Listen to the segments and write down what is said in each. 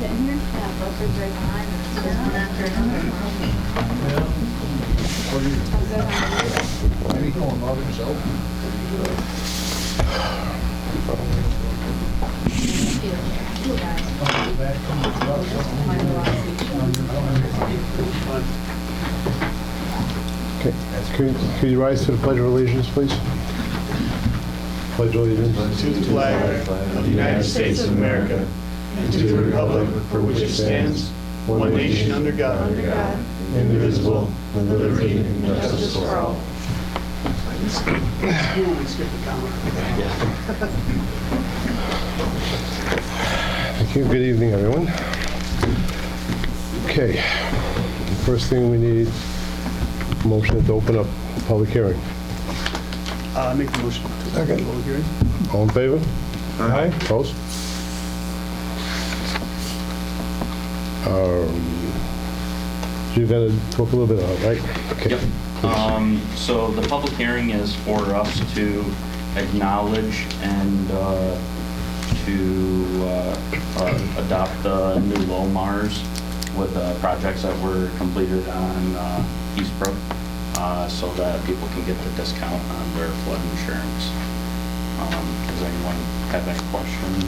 sitting here? Yeah, both are right behind us. Just one after another. How you going, Bob, yourself? Okay. Could you rise to the Pledge of Allegiance, please? Pledge allegiance. To the flag of the United States of America and to the republic for which it stands, one nation under God, indivisible, with liberty and justice for all. Thank you. Good evening, everyone. Okay. First thing we need, motion to open up the public hearing. Make the motion to open the public hearing. All in favor? Aye. Opposed? You're going to talk a little bit about it, right? Okay. Yep. So the public hearing is for us to acknowledge and to adopt the new LOMARs with projects that were completed on Eastbrook, so that people can get the discount on their flood insurance. Does anyone have any questions?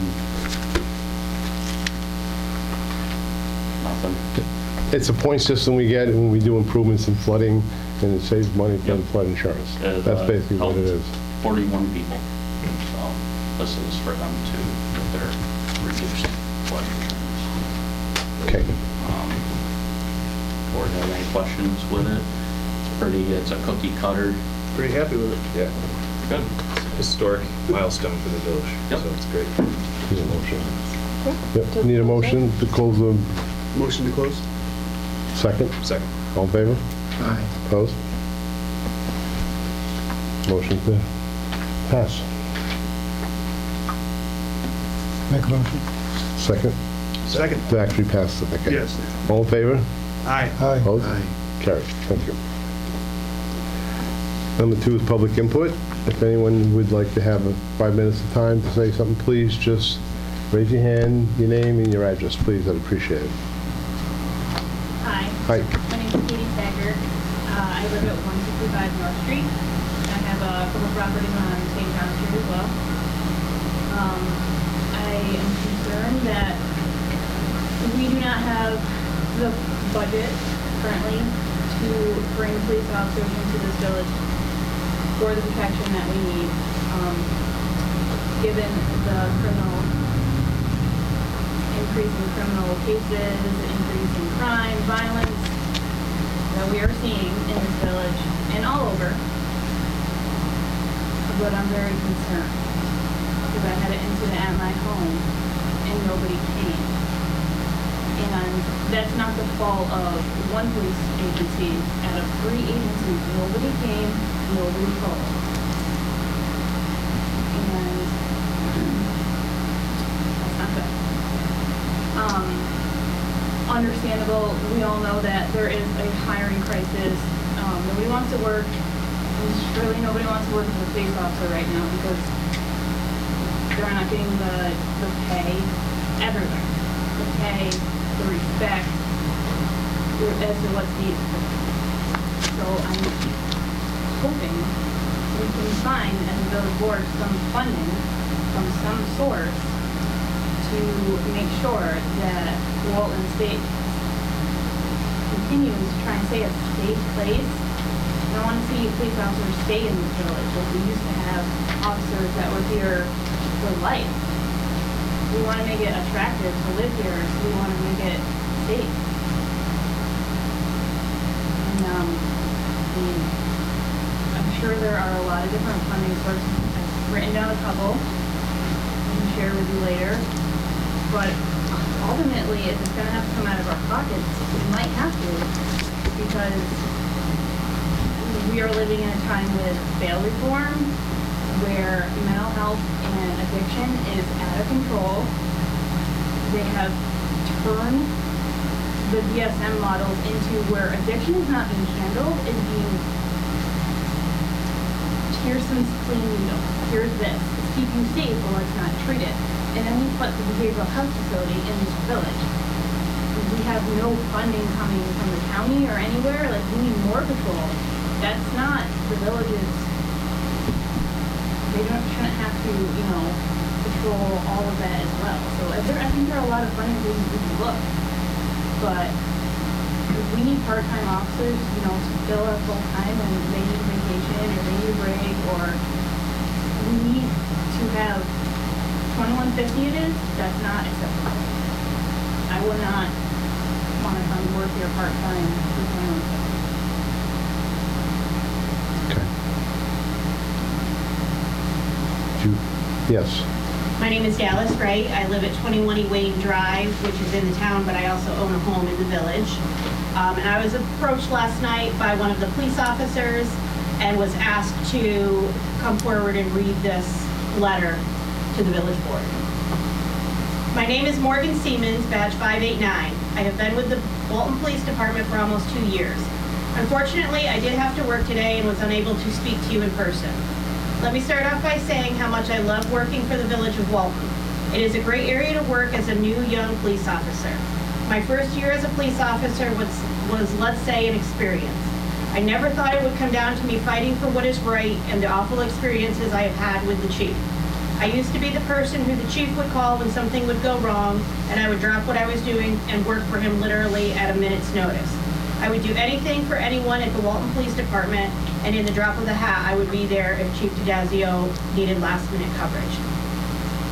Nothing? It's a point system we get when we do improvements in flooding, and it saves money for the flood insurance. That's basically what it is. 41 people. So this is for them to get their reduced flood insurance. Okay. Board have any questions with it? It's a cookie cutter. Pretty happy with it. Yeah, Good. historic milestone for the village, Yep. so it's great. Need a motion. Yep. Need a motion to close the Motion to close? second? Second. All in favor? Aye. Opposed? Motion to pass. Make a motion. Second? Second. To actually pass it, okay. Yes. All in favor? Aye. Aye. Opposed? Carried. Thank you. Number 2 is public input. If anyone would like to have 5 minutes of time to say something, please just raise your hand, your name, and your address, please. I'd appreciate it. Hi. Hi. My name is Katie Sager. I live at 165 North Street. I have a couple properties on St. John Street as well. I am concerned that we do not have the budget currently to bring police officers into this village for the protection that we need, given the increase in criminal cases, increase in crime, violence that we are seeing in this village and all over. But I'm very concerned because I had an incident at my home and nobody came. And that's not the fault of one police agency. Out of 3 agencies, nobody came, nobody called. And that's not good. Understandable, we all know that there is a hiring crisis. Nobody wants to work, and surely nobody wants to work as a police officer right now because they're not getting the pay everywhere. The pay, the respect, as to what's needed. So I'm hoping we can find, as a village board, some funding from some source to make sure that Walton State continues to try and stay a safe place. I want to see police officers stay in this village. Like we used to have officers that were here for life. We want to make it attractive to live here. So we want to make it safe. And I'm sure there are a lot of different funding sources. I've written down a couple. I can share with you later. But ultimately, if it's going to have to come out of our pockets, it might have to, because we are living in a time with bail reform, where mental health and addiction is out of control. They have turned the DSM models into where addiction is not being handled, it's being, here's some clean needle, here's this, to keep you safe or it's not treated. And then we put the behavioral health facility in this village. we have no funding coming from the county or anywhere, like, we need more patrol. That's not the villages. They shouldn't have to, patrol all of that as well. So I think there are a lot of funding ways we can look. But we need part-time officers, to fill up full-time when they need vacation or they need a break, or we need to have 2150 it is, that's not acceptable. I would not want to come work here part-time for 2150. Okay. Yes. My name is Dallas Wright. I live at 21 Wayne Drive, which is in the town, but I also own a home in the village. And I was approached last night by one of the police officers and was asked to come forward and read this letter to the village board. My name is Morgan Siemens, badge 589. I have been with the Walton Police Department for almost 2 years. Unfortunately, I did have to work today and was unable to speak to you in person. Let me start off by saying how much I love working for the village of Walton. It is a great area to work as a new young police officer. My first year as a police officer was, let's say, an experience. I never thought it would come down to me fighting for what is right and the awful experiences I have had with the chief. I used to be the person who the chief would call when something would go wrong, and I would drop what I was doing and work for him literally at a minute's notice. I would do anything for anyone at the Walton Police Department, and in the drop of the hat, I would be there if Chief DiDazio needed last-minute coverage.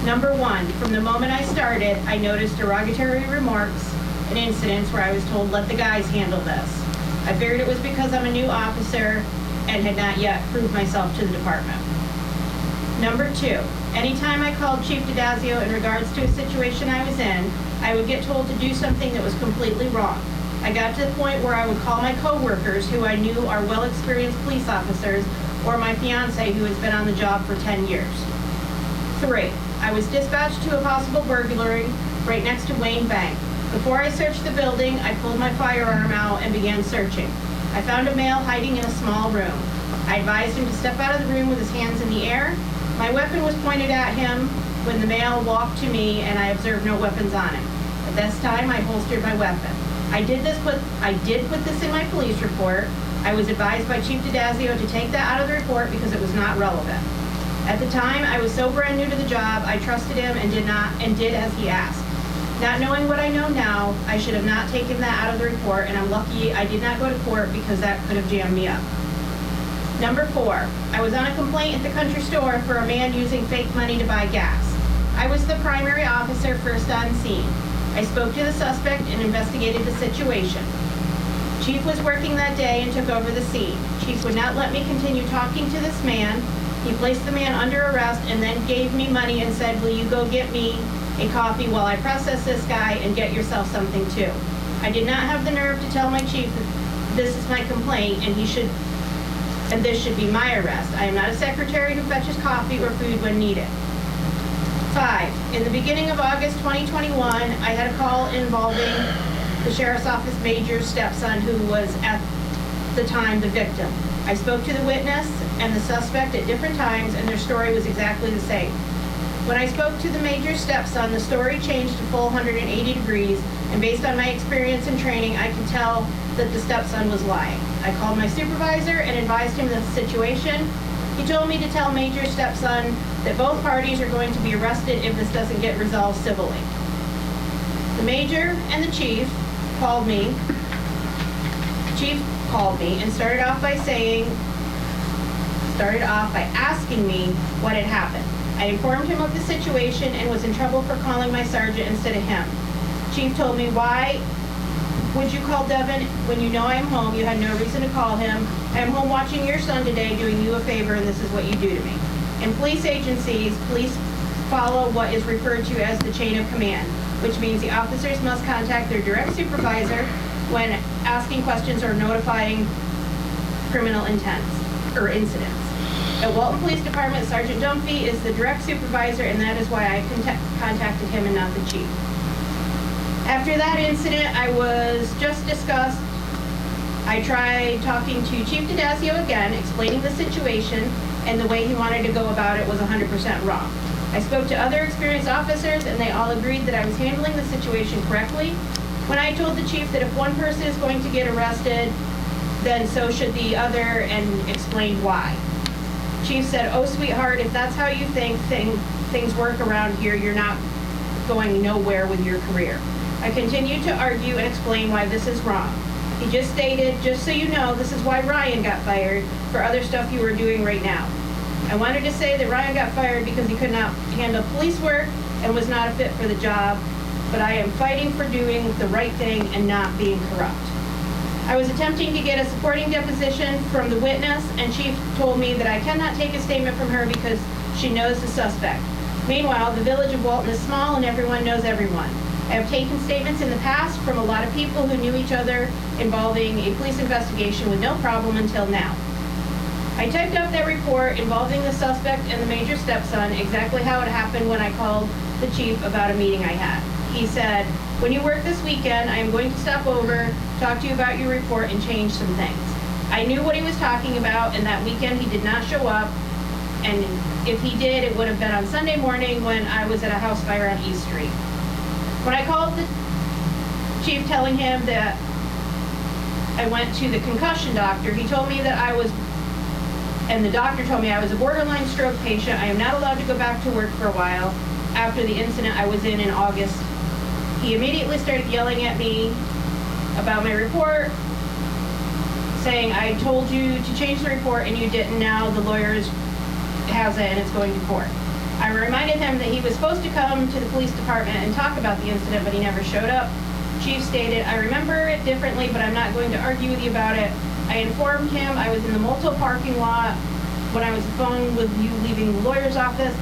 Number one, from the moment I started, I noticed derogatory remarks and incidents where I was told, let the guys handle this. I figured it was because I'm a new officer and had not yet proved myself to the department. Number two, anytime I called Chief DiDazio in regards to a situation I was in, I would get told to do something that was completely wrong. I got to the point where I would call my coworkers, who I knew are well-experienced police officers, or my fiance, who has been on the job for 10 years. 3, I was dispatched to a possible burglary right next to Wayne Bank. Before I searched the building, I pulled my firearm out and began searching. I found a male hiding in a small room. I advised him to step out of the room with his hands in the air. My weapon was pointed at him when the male walked to me, and I observed no weapons on him. At this time, I holstered my weapon. I did put this in my police report. I was advised by Chief DiDazio to take that out of the report because it was not relevant. At the time, I was so brand new to the job, I trusted him and did as he asked. Not knowing what I know now, I should have not taken that out of the report, and I'm lucky I did not go to court because that could have jammed me up. Number 4, I was on a complaint at the country store for a man using fake money to buy gas. I was the primary officer first on scene. I spoke to the suspect and investigated the situation. Chief was working that day and took over the scene. Chief would not let me continue talking to this man. He placed the man under arrest and then gave me money and said, will you go get me a coffee while I process this guy and get yourself something too. I did not have the nerve to tell my chief that this is my complaint and this should be my arrest. I am not a secretary who fetches coffee or food when needed. 5, in the beginning of August 2021, I had a call involving the Sheriff's Office Major's stepson, who was at the time the victim. I spoke to the witness and the suspect at different times, and their story was exactly the same. When I spoke to the Major's stepson, the story changed a full 180 degrees, and based on my experience and training, I could tell that the stepson was lying. I called my supervisor and advised him of the situation. He told me to tell Major's stepson that both parties are going to be arrested if this doesn't get resolved civilly. The Major and the Chief called me. Chief called me and started off by asking me what had happened. I informed him of the situation and was in trouble for calling my sergeant instead of him. Chief told me, why would you call Devin when you know I am home? You had no reason to call him. I am home watching your son today, doing you a favor, and this is what you do to me. In police agencies, police follow what is referred to as the chain of command, which means the officers must contact their direct supervisor when asking questions or notifying criminal intents or incidents. At Walton Police Department, Sergeant Dunphy is the direct supervisor, and that is why I contacted him and not the chief. After that incident, I was just discussed. I tried talking to Chief DiDazio again, explaining the situation, and the way he wanted to go about it was 100% wrong. I spoke to other experienced officers, and they all agreed that I was handling the situation correctly. When I told the chief that if one person is going to get arrested, then so should the other, and explained why. Chief said, "Oh, sweetheart, if that's how you think things work around here, you're not going nowhere with your career." I continued to argue and explain why this is wrong. He just stated, "Just so you know, this is why Ryan got fired for other stuff you were doing right now." I wanted to say that Ryan got fired because he could not handle police work and was not a fit for the job, but I am fighting for doing the right thing and not being corrupt. I was attempting to get a supporting deposition from the witness, and Chief told me that I cannot take a statement from her because she knows the suspect. Meanwhile, the village of Walton is small and everyone knows everyone. I have taken statements in the past from a lot of people who knew each other involving a police investigation with no problem until now. I typed up that report involving the suspect and the major stepson, exactly how it happened when I called the chief about a meeting I had. He said, "When you work this weekend, I am going to stop over, talk to you about your report, and change some things." I knew what he was talking about, and that weekend he did not show up, and if he did, it would have been on Sunday morning when I was at a house fire on East Street. When I called the chief telling him that I went to the concussion doctor, he told me that and the doctor told me I was a borderline stroke patient. I am not allowed to go back to work for a while after the incident I was in August. He immediately started yelling at me about my report, saying, "I told you to change the report and you didn't. Now the lawyers has it and it's going to court." I reminded him that he was supposed to come to the police department and talk about the incident, but he never showed up. Chief stated, "I remember it differently, but I'm not going to argue with you about it." I informed him I was in the Multo parking lot when I was on the phone with you leaving the lawyer's office.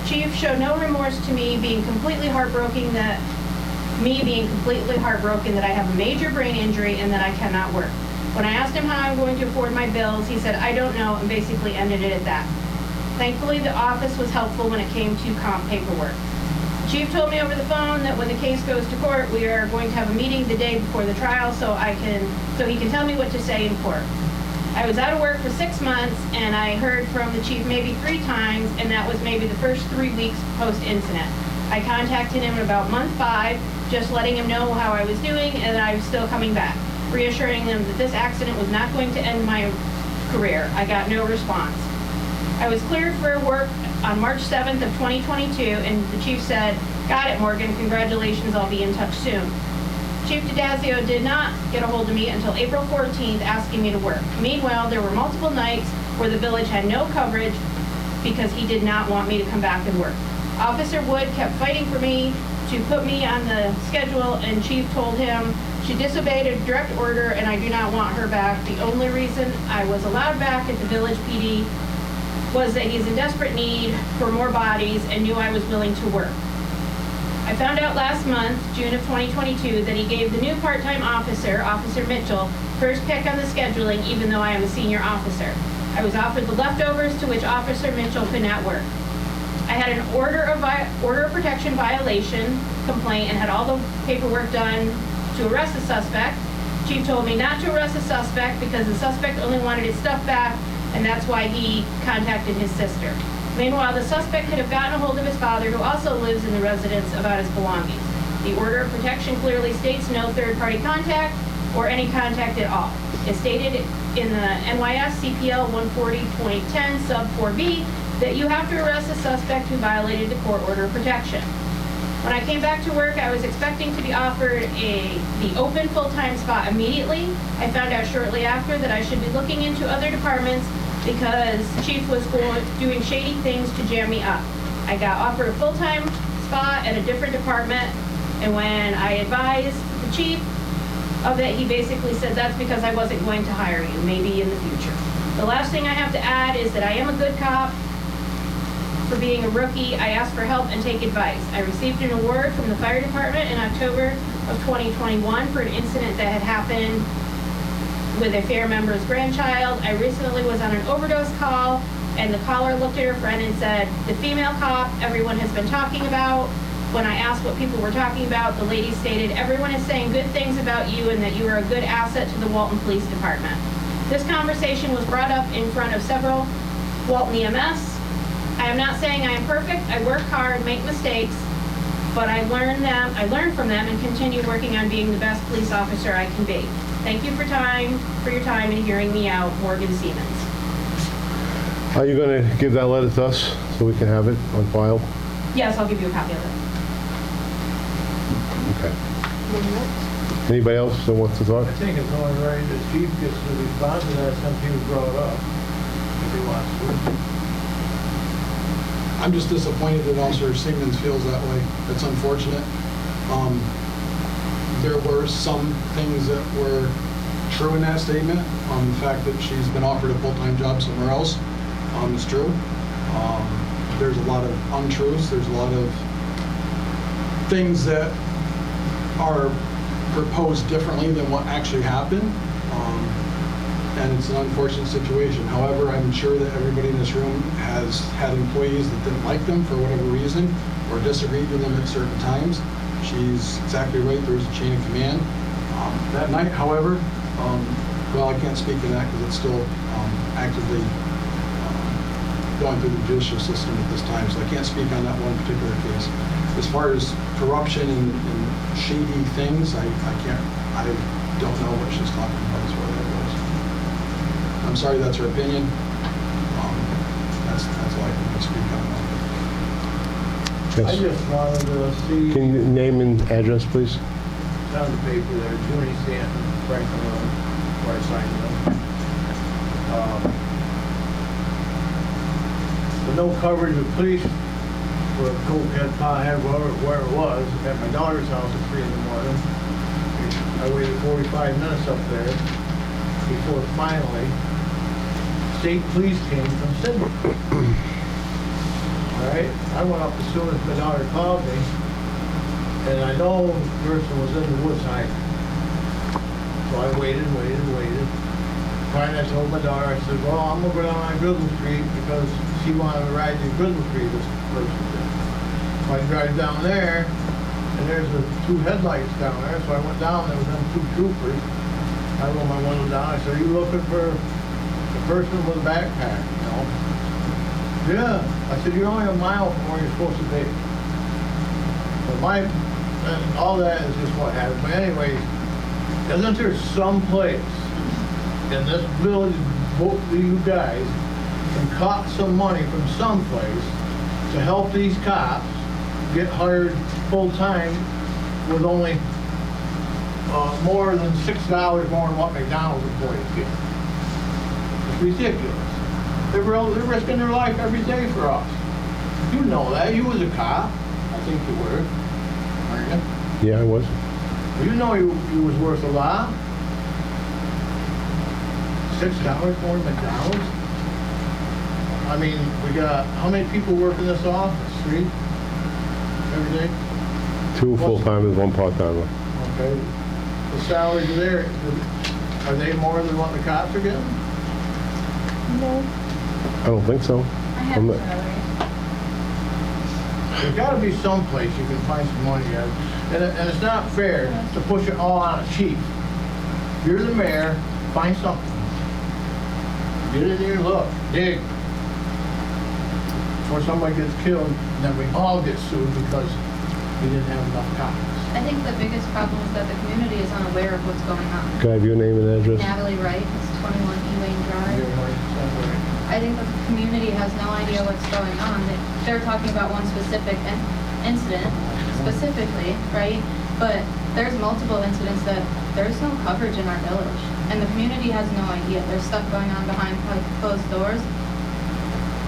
Chief showed no remorse to me, being completely heartbroken that I have a major brain injury and that I cannot work. When I asked him how I'm going to afford my bills, he said, "I don't know," and basically ended it at that. Thankfully, the office was helpful when it came to comp paperwork. Chief told me over the phone that when the case goes to court, we are going to have a meeting the day before the trial so he can tell me what to say in court. I was out of work for 6 months, and I heard from the chief maybe 3 times, and that was maybe the first 3 weeks post-incident. I contacted him in about month 5, just letting him know how I was doing and that I was still coming back, reassuring them that this accident was not going to end my career. I got no response. I was cleared for work on March 7th of 2022, and the chief said, "Got it, Morgan. Congratulations. I'll be in touch soon." Chief DiDazio did not get a hold of me until April 14th asking me to work. Meanwhile, there were multiple nights where the village had no coverage because he did not want me to come back and work. Officer Wood kept fighting for me to put me on the schedule, and Chief told him she disobeyed a direct order and I do not want her back. The only reason I was allowed back at the village PD was that he's in desperate need for more bodies and knew I was willing to work. I found out last month, June of 2022, that he gave the new part-time officer, Officer Mitchell, first pick on the scheduling, even though I am a senior officer. I was offered the leftovers, to which Officer Mitchell could not work. I had an order of protection violation complaint and had all the paperwork done to arrest the suspect. Chief told me not to arrest the suspect because the suspect only wanted his stuff back, and that's why he contacted his sister. Meanwhile, the suspect could have gotten a hold of his father, who also lives in the residence, about his belongings. The order of protection clearly states no third-party contact or any contact at all. It's stated in the NYS CPL 140.10 sub 4B that you have to arrest a suspect who violated the court order of protection. When I came back to work, I was expecting to be offered the open full-time spot immediately. I found out shortly after that I should be looking into other departments because Chief was doing shady things to jam me up. I got offered a full-time spot at a different department, and when I advised the chief of it, he basically said that's because I wasn't going to hire you, maybe in the future. The last thing I have to add is that I am a good cop. For being a rookie, I asked for help and take advice. I received an award from the fire department in October of 2021 for an incident that had happened with a fair member's grandchild. I recently was on an overdose call, and the caller looked at her friend and said, "The female cop everyone has been talking about." When I asked what people were talking about, the lady stated, "Everyone is saying good things about you and that you are a good asset to the Walton Police Department." This conversation was brought up in front of several Walton EMS. I am not saying I am perfect. I work hard, make mistakes, But I learned from them and continue working on being the best police officer I can be. Thank you for your time and hearing me out, Morgan Siemens. Are you going to give that letter to us so we can have it on file? Yes, I'll give you a copy of it. Okay. Anybody else that wants to talk? I think it's only right that chief gets to respond to that since he was brought up, if he wants to. I'm just disappointed that Officer Siemens feels that way. It's unfortunate. There were some things that were true in that statement. The fact that she's been offered a full-time job somewhere else is true. There's a lot of untruths. There's a lot of things that are proposed differently than what actually happened. And it's an unfortunate situation. However, I'm sure that everybody in this room has had employees that didn't like them for whatever reason or disagreed with them at certain times. She's exactly right. There's a chain of command. That night, however, well, I can't speak to that because it's still actively going through the judicial system at this time, so I can't speak on that one particular case. As far as corruption and shady things, I don't know what she's talking about as far as that goes. I'm sorry, that's her opinion. That's all I can speak on. I Yes. just wanted to see, Can you name and address, please? it's on the paper there, Junie Stanton, Franklin Road, where I signed it. The no coverage of police for Cokehead, Pothead, where it was, at my daughter's house at 3 in the morning. I waited 45 minutes up there before finally state police came from Sydney. All right, I went up as soon as my daughter called me, and I know the person was in the woods hiding. So I waited. Finally, I told my daughter, I said, well, I'm gonna go down on Grizzle Street because she wanted to ride to Grizzle Street, this person did. So I drive down there, and there's the 2 headlights down there, so I went down, there was them 2 troopers. I rolled my window down, I said, are you looking for the person with a backpack, you know? Yeah. I said, you're only a mile from where you're supposed to be. But all that is just what happened. But anyways, isn't there some place in this village, both of you guys, can cut some money from someplace to help these cops get hired full-time with only more than $6 more than what McDonald's employees get? It's ridiculous. They're risking their life every day for us. You know that. You was a cop. I think you were. Weren't you? Yeah, I was. You know you was worth a lot. $6 more than McDonald's? I mean, we got, how many people work in this office? 3? Every day? 2 full-timers, 1 part-timer. Okay. The salaries are there. Are they more than what the cops are getting? I don't think so. I have I'm not- salary. There's gotta be some place you can find some money at. And it's not fair to push it all on a chief. You're the mayor, find something. Get in there, look, dig. Before somebody gets killed, and then we all get sued because we didn't have enough cops. I think the biggest problem is that the community is unaware of what's going on. Can I have your name and address? Natalie Wright, it's 21 Elaine Drive. I think that the community has no idea what's going on. They're talking about one specific incident, specifically, right? But there's multiple incidents that there's no coverage in our village, and the community has no idea. There's stuff going on behind closed doors.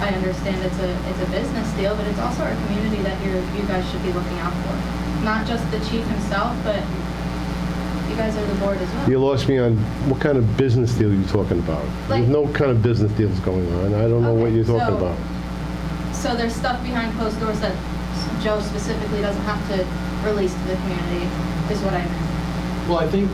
I understand it's a business deal, but it's also our community that you guys should be looking out for. Not just the chief himself, but you guys are the board as well. You lost me on what kind of business deal you're talking about. There's Like- no kind of business deals going on. I don't know what Okay, you're talking so- about. So there's stuff behind closed doors that Joe specifically doesn't have to release to the community, is what I meant. Well, I think,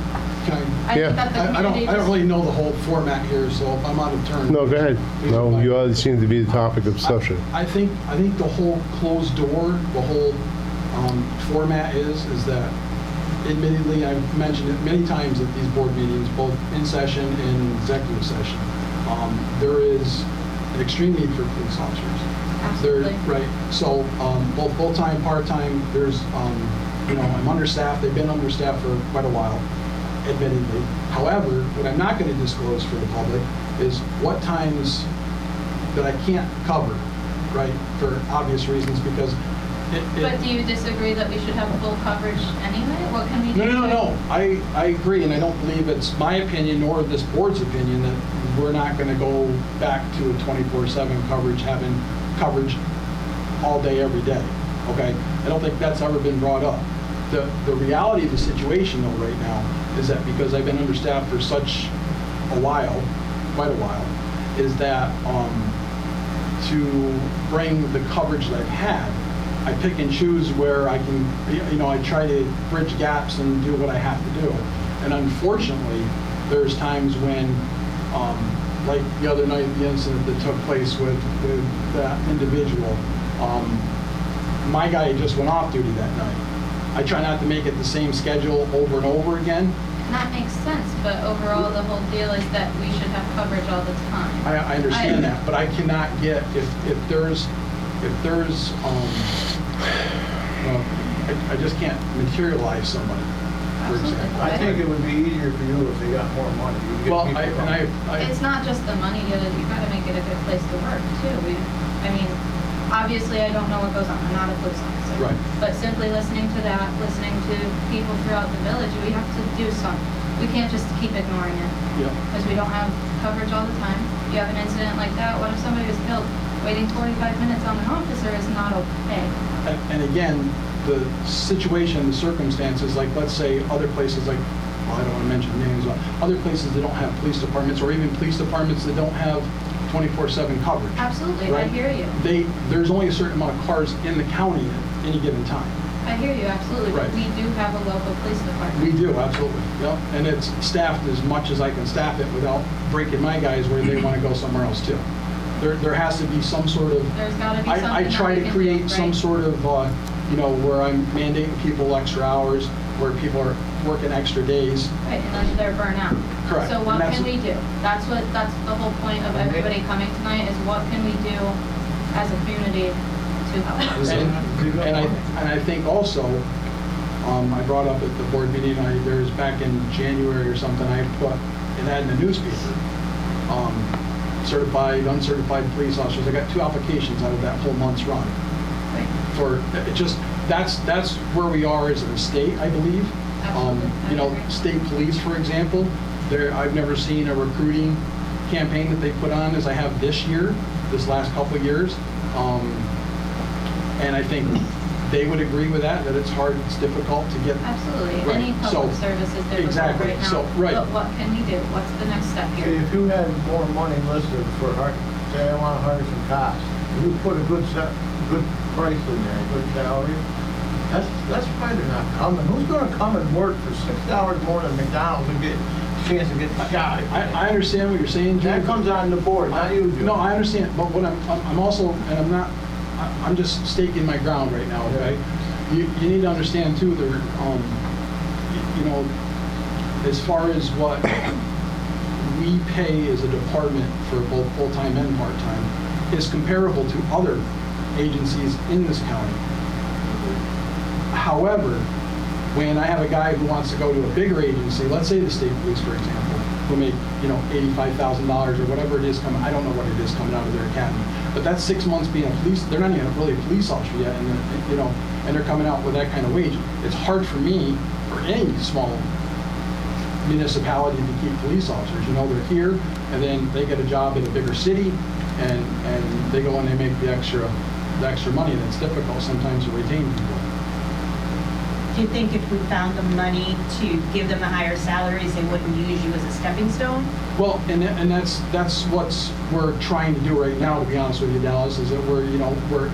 can I Yeah. think that the I community don't just... really know the whole format here, so if I'm out of turn. No, go ahead. No, you always seem to be the topic of discussion. I think the whole closed door, the whole format is that admittedly, I've mentioned it many times at these board meetings, both in session and executive session. There is an extreme need for police officers. Absolutely. Right, so both full-time, part-time, there's, I'm understaffed, they've been understaffed for quite a while, admittedly. However, what I'm not going to disclose for the public is what times that I can't cover, right, for obvious reasons, because But do you disagree that we should have full coverage anyway? What can we do? No. I agree, and I don't believe it's my opinion nor this board's opinion that we're not going to go back to a 24/7 coverage, having coverage all day, every day, okay? I don't think that's ever been brought up. The reality of the situation, though, right now, is that because I've been understaffed for such a while, quite a while, is that to bring the coverage that I've had, I pick and choose where I can, I try to bridge gaps and do what I have to do. And unfortunately, there's times when, like the other night, the incident that took place with that individual, my guy just went off duty that night. I try not to make it the same schedule over and over again. And that makes sense, but overall, the whole deal is that we should have coverage all the time. I understand that, but I cannot get, if there's, I just can't materialize somebody, for example. I think it would be easier for you if they got more money. You could get Well, people coming. It's not just the money, you gotta make it a good place to work too. Obviously, I don't know what goes on, I'm not a police officer. Right. But simply listening to that, listening to people throughout the village, we have to do something. We can't just keep ignoring it. Yeah. Because we don't have coverage all the time. You have an incident like that, what if somebody was killed? Waiting 45 minutes on an officer is not okay. And again, the situation, the circumstances, like let's say other places like, well, I don't want to mention names, but other places that don't have police departments or even police departments that don't have 24/7 coverage. Absolutely, right? I hear you. There's only a certain amount of cars in the county at any given time. I hear you, absolutely. Right. But we do have a local police department. We do, absolutely, yep. And it's staffed as much as I can staff it without breaking my guys where they want to go somewhere else too. There has to be some sort of, There's gotta be something I try that we to can create do, some right? sort of, where I'm mandating people extra hours, where people are working extra days. Right, and then they're burnt out. Correct. So what And that's can we do? That's the whole point of everybody coming tonight is what can we do as a community to help? And I think also, I brought up at the board meeting, there's back in January or something, I put an ad in the newspaper. Certified, uncertified police officers. I got 2 applications out of that whole month's run. Right. For it just, that's where we are as a state, I believe. Absolutely. I agree. State police, for example, I've never seen a recruiting campaign that they put on as I have this last couple of years. And I think they would agree with that it's hard, it's difficult to get. Absolutely. Right. Any public So, service is difficult exactly. right now. So, right. But what can we do? What's the next step See, here? if you had more money listed for, say I want to hire some cops, and you put a good price in there, a good salary, that's why they're not coming. Who's gonna come and work for $6 more than McDonald's and get a chance to get shot? I understand what you're saying, Jim. That comes on the board, not you, Joe. No, I understand, but what I'm also, and I'm just staking my ground right now, okay? You need to understand too, as far as what we pay as a department for both full-time and part-time is comparable to other agencies in this county. However, when I have a guy who wants to go to a bigger agency, let's say the state police, for example, who make, $85,000 or whatever it is coming, I don't know what it is coming out of their academy, but that's 6 months being a police, they're not even really a police officer yet, and they're coming out with that kind of wage. It's hard for me, or any small municipality, to keep police officers. They're here, and then they get a job in a bigger city, and they go and they make the extra money, and it's difficult sometimes to retain people. Do you think if we found the money to give them the higher salaries, they wouldn't use you as a stepping stone? Well, and that's what we're trying to do right now, to be honest with you, Dallas, is that we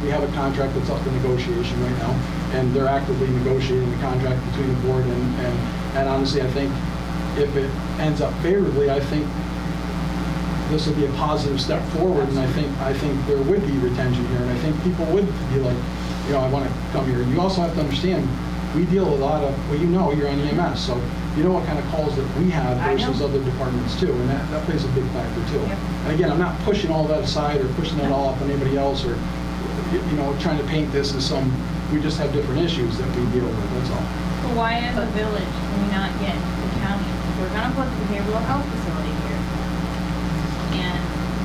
have a contract that's up for negotiation right now, and they're actively negotiating the contract between the board and honestly, I think if it ends up favorably, I think this would be a positive step forward, and I think there would be retention here, and I think people would be like, I want to come here. And you also have to understand, we deal with a lot of, you're on EMS, so you know what kind of calls that we have versus other departments too, and that plays a big factor too. Yep. And again, I'm not pushing all that aside or pushing that all up on anybody else, or you know, trying to paint this as we just have different issues that we deal with, that's all. So why as a village can we not get the county? We're gonna put the behavioral health facility here. And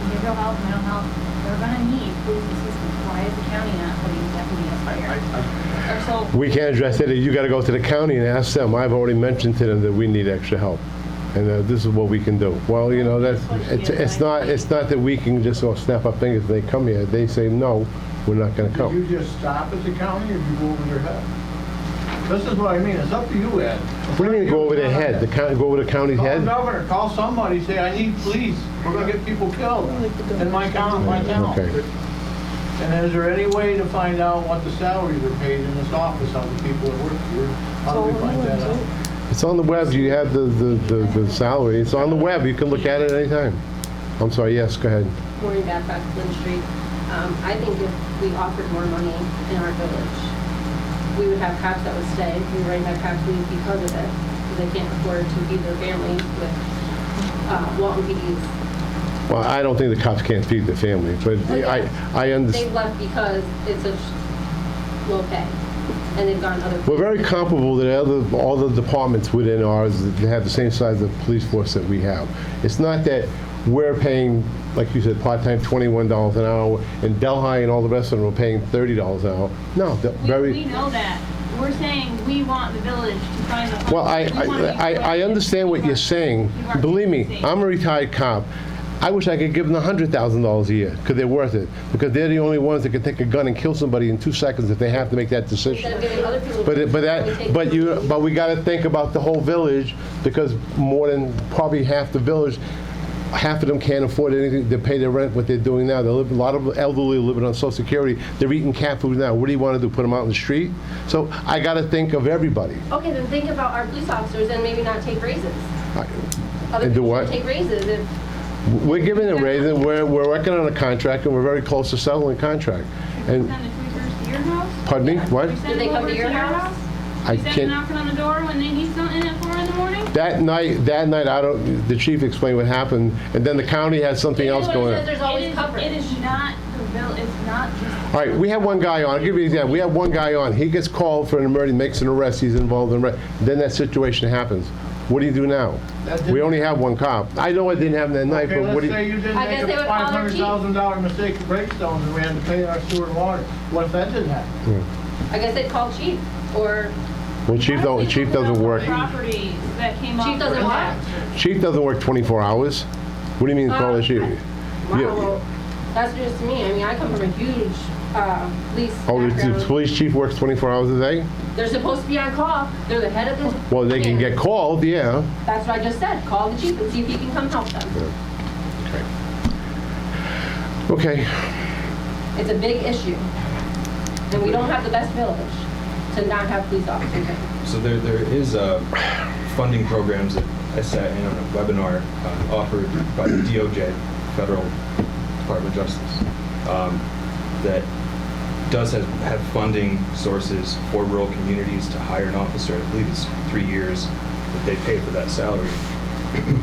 behavioral health, mental health, they're gonna need police assistance. Why is the county not putting deputies here? Or so, We can't address it. You got to go to the county and ask them. I've already mentioned to them that we need extra help, and this is what we can do. Well, you know, it's not that we can just go snap our fingers and they come here. They say no, we're not going to Do come. you just stop at the county or do you go over their head? This is what I mean, it's up to you, Ed. What do you mean go over their head? Go over the county's Call the head? governor, call somebody, say, I need police, we're gonna get people killed in my town, Okay. And is there any way to find out what the salaries are paid in this office of the people that work here? How do we find that out? It's on the web. You have the salary. It's on the web. You can look at it anytime. I'm sorry. Yes, go ahead. Maureen Babcock, Lynn Street. I think if we offered more money in our village, we would have cops that would stay. We already have cops leave because of it, because they can't afford to feed their families with Walton PDs. Well, I don't think the cops can't feed the family, but I understand. They've left because it's such low pay, and they've gone other. We're very comparable to all the departments within ours that have the same size of police force that we have. It's not that we're paying, like you said, part-time $21 an hour, and Delhi and all the rest of them are paying $30 an hour. No, we know that. We're saying we want the village to find the funds. Well, We want to be I understand what you're saying. Believe me, I'm a retired cop. I wish I could give them $100,000 a year, because they're worth it. Because they're the only ones that can take a gun and kill somebody in 2 seconds if they have to make that decision. Instead of giving other people. But we got to think about the whole village, because more than probably half the village, half of them can't afford anything to pay their rent. What they're doing now, a lot of elderly living on Social Security. They're eating cat food now. What do you want to do? Put them out in the street? So I got to think of everybody. Okay, then think about our police officers and maybe not take raises. Other And do people what? should take raises if. We're giving a raise, and we're working on a contract, and we're very close to settling a contract. And Send the tweakers to your house? pardon me, what? We send Do they them come over to your house? I You send them can't. knocking on the door when he's in at 4 in the morning? That night, I don't. The chief explained what happened, and then the county had something else going on. There's always coverage. It is not the village, it's not just. All right, we have one guy on. I'll give you an example. We have one guy on. He gets called for an emergency, makes an arrest. He's involved in arrest. Then that situation happens. What do you do now? We only have one cop. I know it didn't happen that night, Okay, but what let's do say you? you didn't I make guess a they would call their chief. $500,000 mistake of breakstones and we had to pay our sewer and water. What if that didn't happen? I guess they'd call chief or Well, chief doesn't work. Properties that came up. chief doesn't what? Chief doesn't work 24 hours. What do you mean call the chief? Wow, Yeah. well, that's just me. I mean, I come from a huge police Oh, the background. police chief works 24 hours a day? They're supposed to be on call. They're the head of the. Well, they can get called, yeah. That's what I just said. Call the chief and see if he can come help them. Okay. It's a big issue. And we don't have the best village to not have police officers. So there is funding programs that I sat in on a webinar offered by the DOJ, Federal Department of Justice, that does have funding sources for rural communities to hire an officer. I believe it's 3 years that they pay for that salary.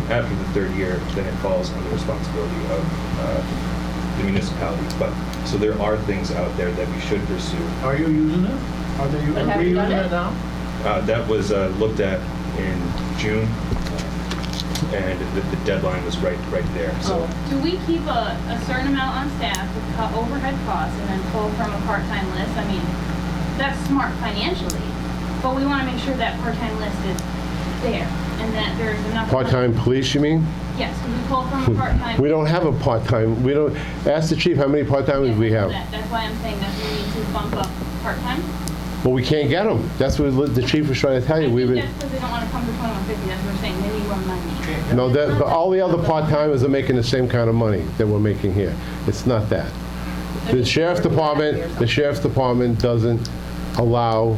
After the third year, then it falls on the responsibility of the municipality. But so there are things out there that we should pursue. Are you using it? Are have we you using done it it? now? That was looked at in June, and the deadline was right there. So Do we keep a certain amount on staff to cut overhead costs and then pull from a part-time list? I mean, that's smart financially, but we want to make sure that part-time list is there and that there's enough. Part-time police, you mean? Yes, because we pull from a part-time. We don't have a part-time. We don't. Ask the chief how many part-timers we have. That's why I'm saying that we need to bump up part-time. Well, we can't get them. That's what the chief was trying to tell you. I We've think been. that's because they don't want to come to 2150, that's what we're saying, they need more money. No, but all the other part-timers are making the same kind of money that we're making here. It's not that. The sheriff's department doesn't allow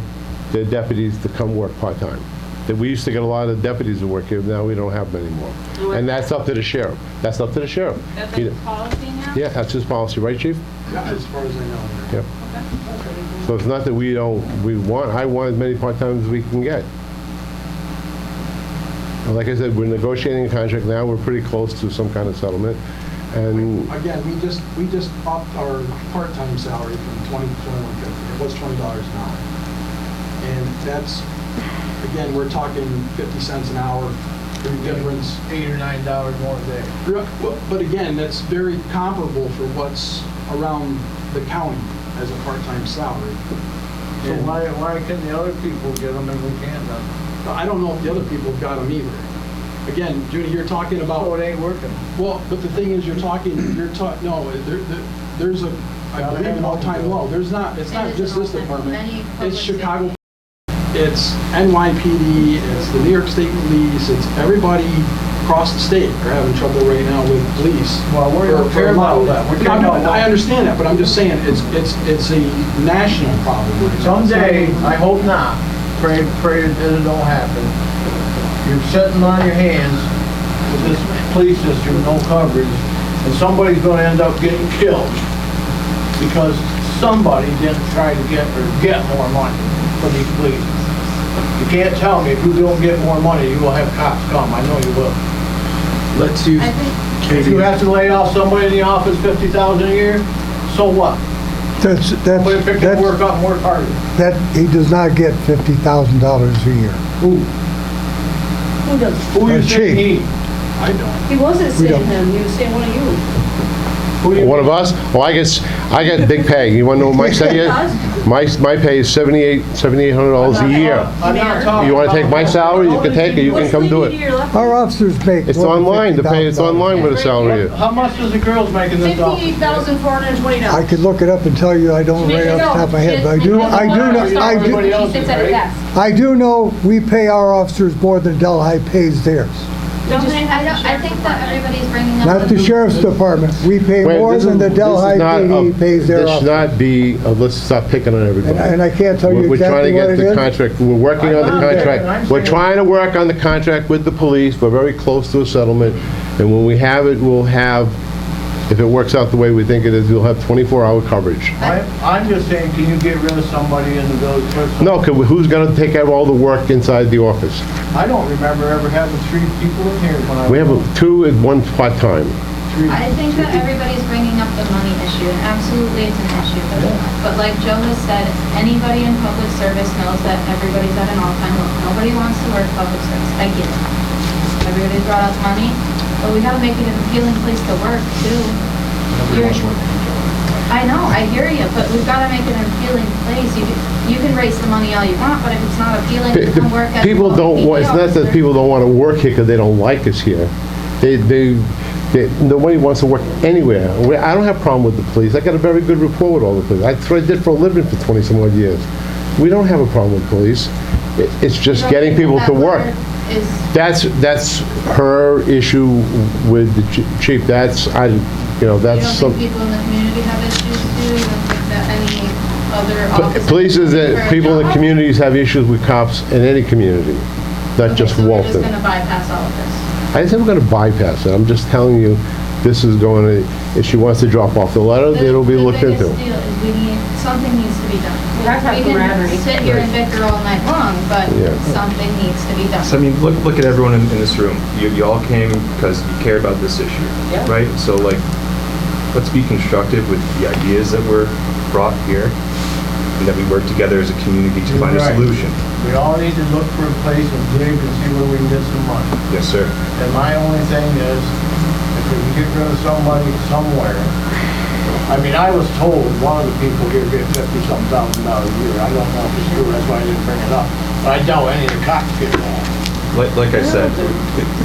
their deputies to come work part-time. That we used to get a lot of deputies to work here, now we don't have them anymore. And that's up to the sheriff. That's up to the sheriff. That's He- a policy now? Yeah, that's his policy, right, chief? As far as I know. Yep. So it's not that I want as many part-timers as we can get. And like I said, we're negotiating a contract now, we're pretty close to some kind of settlement. And Again, we just upped our part-time salary from 20 to 21.50. It was $20 an hour. And that's, again, we're talking 50 cents an hour, big difference. $8 or $9 more a day. But again, that's very comparable for what's around the county as a part-time salary. So And why can the other people get them and we can't then? I don't know if the other people got them either. Again, Judy, you're talking about. Oh, it ain't working. Well, but the thing is, there's a, I believe an all-time low. It's not just this department. It's Chicago, it's NYPD, it's the New York State Police, it's everybody across the state are having trouble right now with police. Well, we're For- not for care a lot about of that. We're No, caring no, about I understand that, but I'm just saying, it's a national problem. Someday, I hope not, pray that it don't happen. You're sitting on your hands with this police system, no coverage, and somebody's gonna end up getting killed because somebody didn't try to get more money from these police. You can't tell me if you don't get more money, you will have cops come. I know you will. Let's use I think If you have to lay off somebody in the office $50,000 a year, so what? Somebody pick that work up and work harder. He does not get $50,000 a year. Who does? Who you Chief. saying he? I don't. He wasn't We saying don't. him, he was saying one of you. Who do you one of us, well, I get big pay. You wanna know what my pay is? My pay is $7,800 a year. I'm not talking You wanna take my about- salary, you can take it, you can come do it. Our officers make It's more than online, the pay, it's $50,000. online what the salary is. How much does the girls make in this office? $58,420. I could look it up and tell you, I don't right off the top of my head, but I do know, Everybody else is, right? I do know we pay our officers more than Delhi pays theirs. I think that everybody's bringing up. Not the sheriff's department. We pay Wait, more this than the is Delhi not PD pays their This should officers. not be, let's stop picking on everybody. And I can't tell you We're trying to exactly get what it the is. contract, we're working on the I'm not contract. there, I'm We're saying- trying to work on the contract with the police, we're very close to a settlement, and when we have it, we'll have, if it works out the way we think it is, we'll have 24-hour coverage. I'm just saying, can you get rid of somebody in the village? No, who's gonna take care of all the work inside the office? I don't remember ever having 3 people in here when I was. We have 2 and 1 part-time. I think that everybody's bringing up the money issue, and absolutely it's an issue. But like Joe has said, anybody in public service knows that everybody's at an all-time low. Nobody wants to work public service. I get it. Everybody's brought up money, but we gotta make it an appealing place to work too. I know, I hear you, but we've gotta make it an appealing place. You can raise the money all you want, but if it's not appealing to come work at. People don't want, it's not that people don't want to work here because they don't like us here. Nobody wants to work anywhere. I don't have a problem with the police. I got a very good rapport with all the police. That's what I did for a living for 20-some odd years. We don't have a problem with police. It's just getting people to work. That's her issue with the chief. That's, You don't that's think some. people in the community have issues too? You don't think that any other officers? Police is that people in the communities have issues with cops in any community, not just So we're just Walton. gonna bypass all of this? I didn't say we're gonna bypass it. I'm just telling you, this is going to, if she wants to drop off the letter, it'll be looked into. The biggest deal is something needs to be done. That's not We can camaraderie. sit here and bicker all night long, but Yeah. something needs to be done. So I mean, look at everyone in this room. You all came because you care about this issue, Yeah. right? So like, let's be constructive with the ideas that were brought here, and that we work together as a community to find a Right. solution. We all need to look for a place and dig and see where we can get some money. Yes, sir. And my only thing is, if we can get rid of somebody somewhere, I mean, I was told one of the people here get $50-some thousand a year. I don't know if it's true, that's why I didn't bring it up. But I doubt any of the cops get that. Like I said,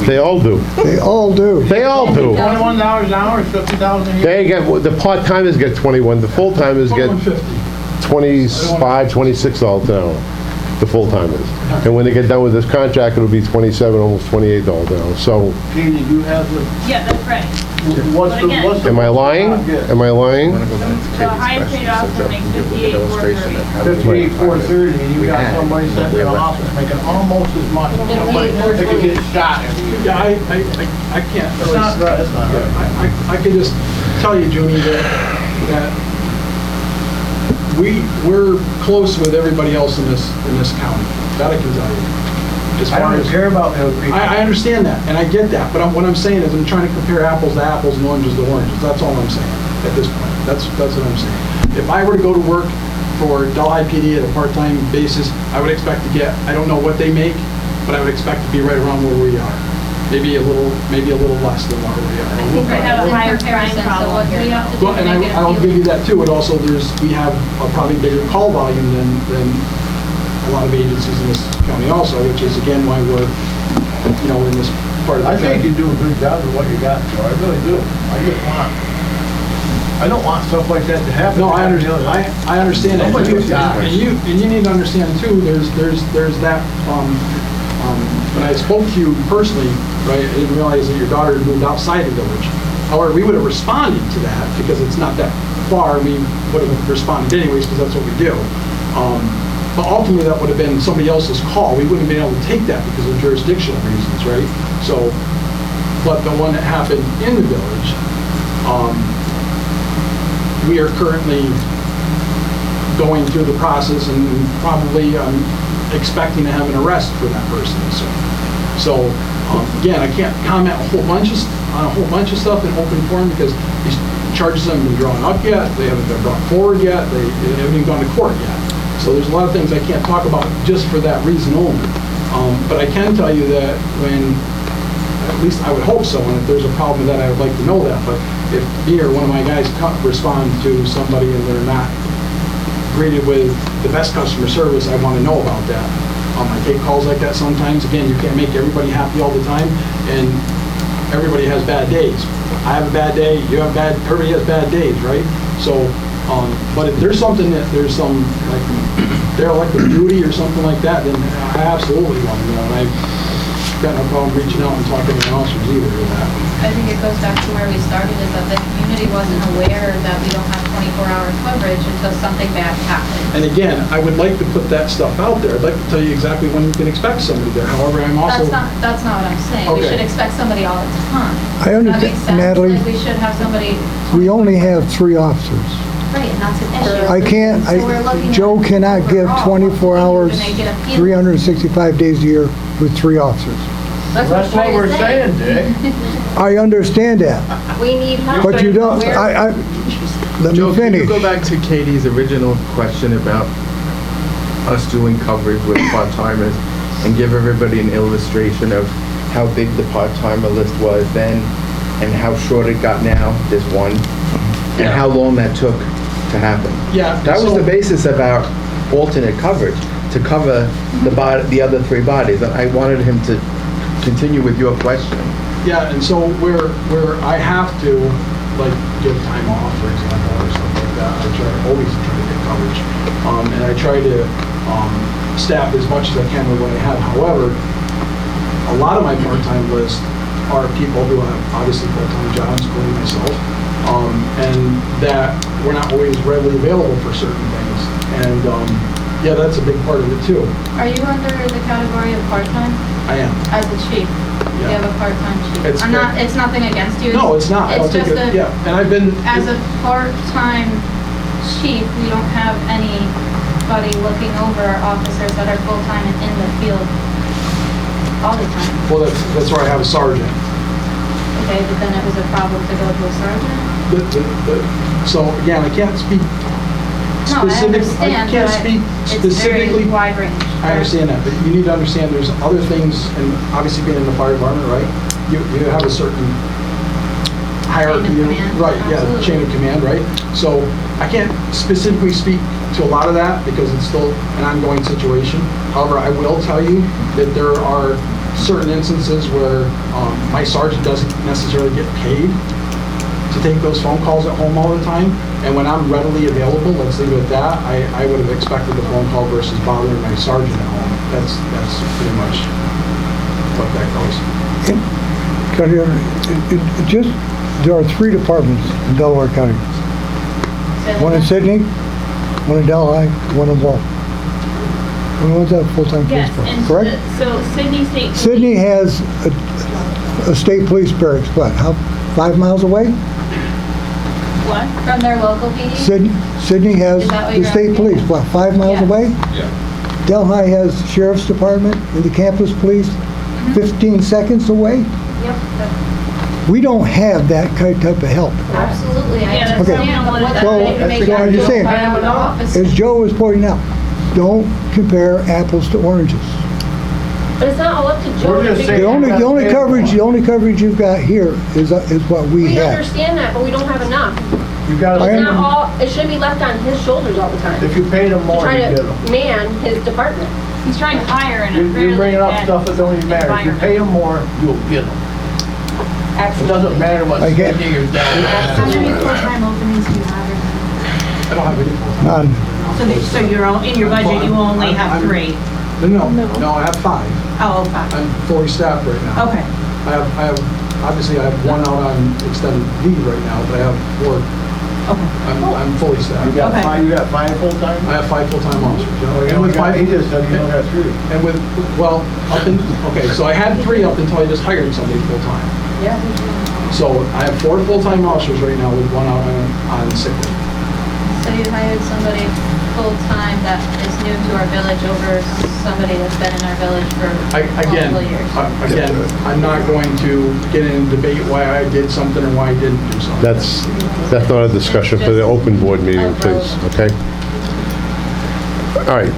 They all do. They all do. They all do. $21 an hour is $50,000 a year. They get, the part-timers get 21, the full-timers get 25, 26 all an hour, the full-timers. And when they get done with this contract, it'll be 27, almost $28 an hour. So, Katie, do you have the, Yeah, that's right. what's the? am I lying? Am I lying? The highest paid officer makes $58,430. 58,430, and you got somebody sitting in an office making almost as much. Somebody that could get shot every year. Yeah, I can't It's really. not right, it's not right. I can just tell you, Junie, that we're close with everybody else in this county. That I can tell you. as I far don't as. care about the other people. I understand that, and I get that, but what I'm saying is I'm trying to compare apples to apples and oranges to oranges. That's all I'm saying at this point. That's what I'm saying. If I were to go to work for Delhi PD at a part-time basis, I would expect to get, I don't know what they make, but I would expect to be right around where we are. Maybe a little less than where we are. I think we have a higher crime Comparison, so problem what here. we have to do Well, to and make it I'll give you appealing. that too, but also we have a probably bigger call volume than a lot of agencies in this county also, which is again why we're, in this part of the I think county. you do a good job with what you got, Joe, I really do. I don't want stuff like that to happen. No, I understand, I understand that. Nobody was And you need to understand too, there's that, when I spoke to you personally, right, I didn't realize that your daughter had moved outside the village. However, we would have responded to that because it's not that far, we would have responded anyways because that's what we do. But ultimately, that would have been somebody else's call. We wouldn't have been able to take that because of jurisdictional reasons, right? So, but the one that happened in the village, we are currently going through the process and probably expecting to have an arrest for that person. So again, I can't comment on a whole bunch of stuff in open forum because these charges haven't been drawn up yet. They haven't been brought forward yet. They haven't even gone to court yet. So there's a lot of things I can't talk about just for that reason only. But I can tell you that when, at least I would hope so, and if there's a problem with that, I would like to know that. But if me or one of my guys respond to somebody and they're not greeted with the best customer service, I want to know about that. I take calls like that sometimes. Again, you can't make everybody happy all the time, and everybody has bad days. I have a bad day, everybody has bad days, right? So, but if there's something there's some like derelict of duty or something like that, then I absolutely want to know. And I've got no problem reaching out and talking to the officers either of that. I think it goes back to where we started, is that the community wasn't aware that we don't have 24-hour coverage until something bad happened. And again, I would like to put that stuff out there. I'd like to tell you exactly when you can expect somebody there. However, I'm also... That's not what I'm saying. We Okay. should expect somebody all the time. I understand, That makes sense. Natalie. Like, we should have somebody... We only have 3 officers. Right, and that's an issue. I can't, So we're looking at Joe cannot give overall, 24 hours, when they get appealed. 365 days a year with 3 officers. That's That's what we're saying, Dick. I understand that, We need help. but you don't, let Joe, me can you finish. go back to Katie's original question about us doing coverage with part-timers and give everybody an illustration of how big the part-timer list was then and how short it got now, there's one, and how long that took to happen? Yeah. That was so- the basis of our alternate coverage, to cover the other 3 bodies. And I wanted him to continue with your question. Yeah, and so where I have to, like, give time off, for example, or something like that, I always try to get coverage. And I try to staff as much as I can with what I have. However, a lot of my part-time list are people who have obviously full-time jobs, including myself, and that we're not always readily available for certain things. And yeah, that's a big part of it too. Are you under the category of part-time? I am. As a chief? You Yeah. have a part-time chief? It's It's nothing against you. No, it's not. I don't It's think just it, that, yeah, and I've been. as a part-time chief, we don't have anybody looking over our officers that are full-time and in the field all the time. Well, that's where I have a sergeant. Okay, but then it was a problem to go to a sergeant? So, again, I can't speak No, I specific, I understand, can't but speak it's specifically. very wide range. I understand that, but you need to understand there's other things, and obviously being in the fire department, right? You have a certain hierarchy. Chain of command, Right, yeah, absolutely. chain of command, right? So I can't specifically speak to a lot of that because it's still an ongoing situation. However, I will tell you that there are certain instances where my sergeant doesn't necessarily get paid to take those phone calls at home all the time. And when I'm readily available, let's leave it at that, I would have expected the phone call versus bothering my sergeant at home. That's pretty much what that goes. There are 3 departments in Delaware County. One in Sydney, one in Delhi, one in Walton. One of them's a full-time police Yes, department, and correct? so Sydney State. Sydney has a state police barracks, what, how, 5 miles away? What? From their local PD? Sydney has Is that what the you're state asking? police, what, 5 miles Yes. away? Delhi has sheriff's department and the campus police 15 seconds away. Yep, We don't have that type of help. absolutely. I Yeah, that's Okay. understand, but So, that's so I'm just saying, as Joe was pointing out, don't compare apples to oranges. But it's not all up to Joe We're to just figure saying- it out. The only coverage you've got here is what we We have. understand that, but we don't have enough. You gotta, I It's am- not all, it shouldn't be left on his shoulders all the time. if you paid them To more, try you get to them. man his department. He's trying to hire in a really You're bringing up bad stuff that don't even matter. If you environment. pay them more, you'll get them. It doesn't matter what I get- city you're down. How many full-time openings do you have? I don't have any full-time. None. So you're, in your budget, you only have 3? No, I have 5. Oh, 5. I'm fully staffed right now. Okay. I have, obviously I have 1 out on extended leave right now, but I have 4. Okay. I'm fully You staffed. got Okay. 5, you got 5 full-time? I have 5 full-time officers. Oh, you And only with got, 5, he just said you only got 3. and with, well, okay, so I had 3 up until I just hired somebody full-time. Yeah. So I have 4 full-time officers right now with 1 out on sick leave. So you hired somebody full-time that is new to our village over somebody that's been in our village for Again, multiple years. again, I'm not going to get in a debate why I did something or why I didn't do something. That's not a discussion for the open board meeting, please, okay? All right,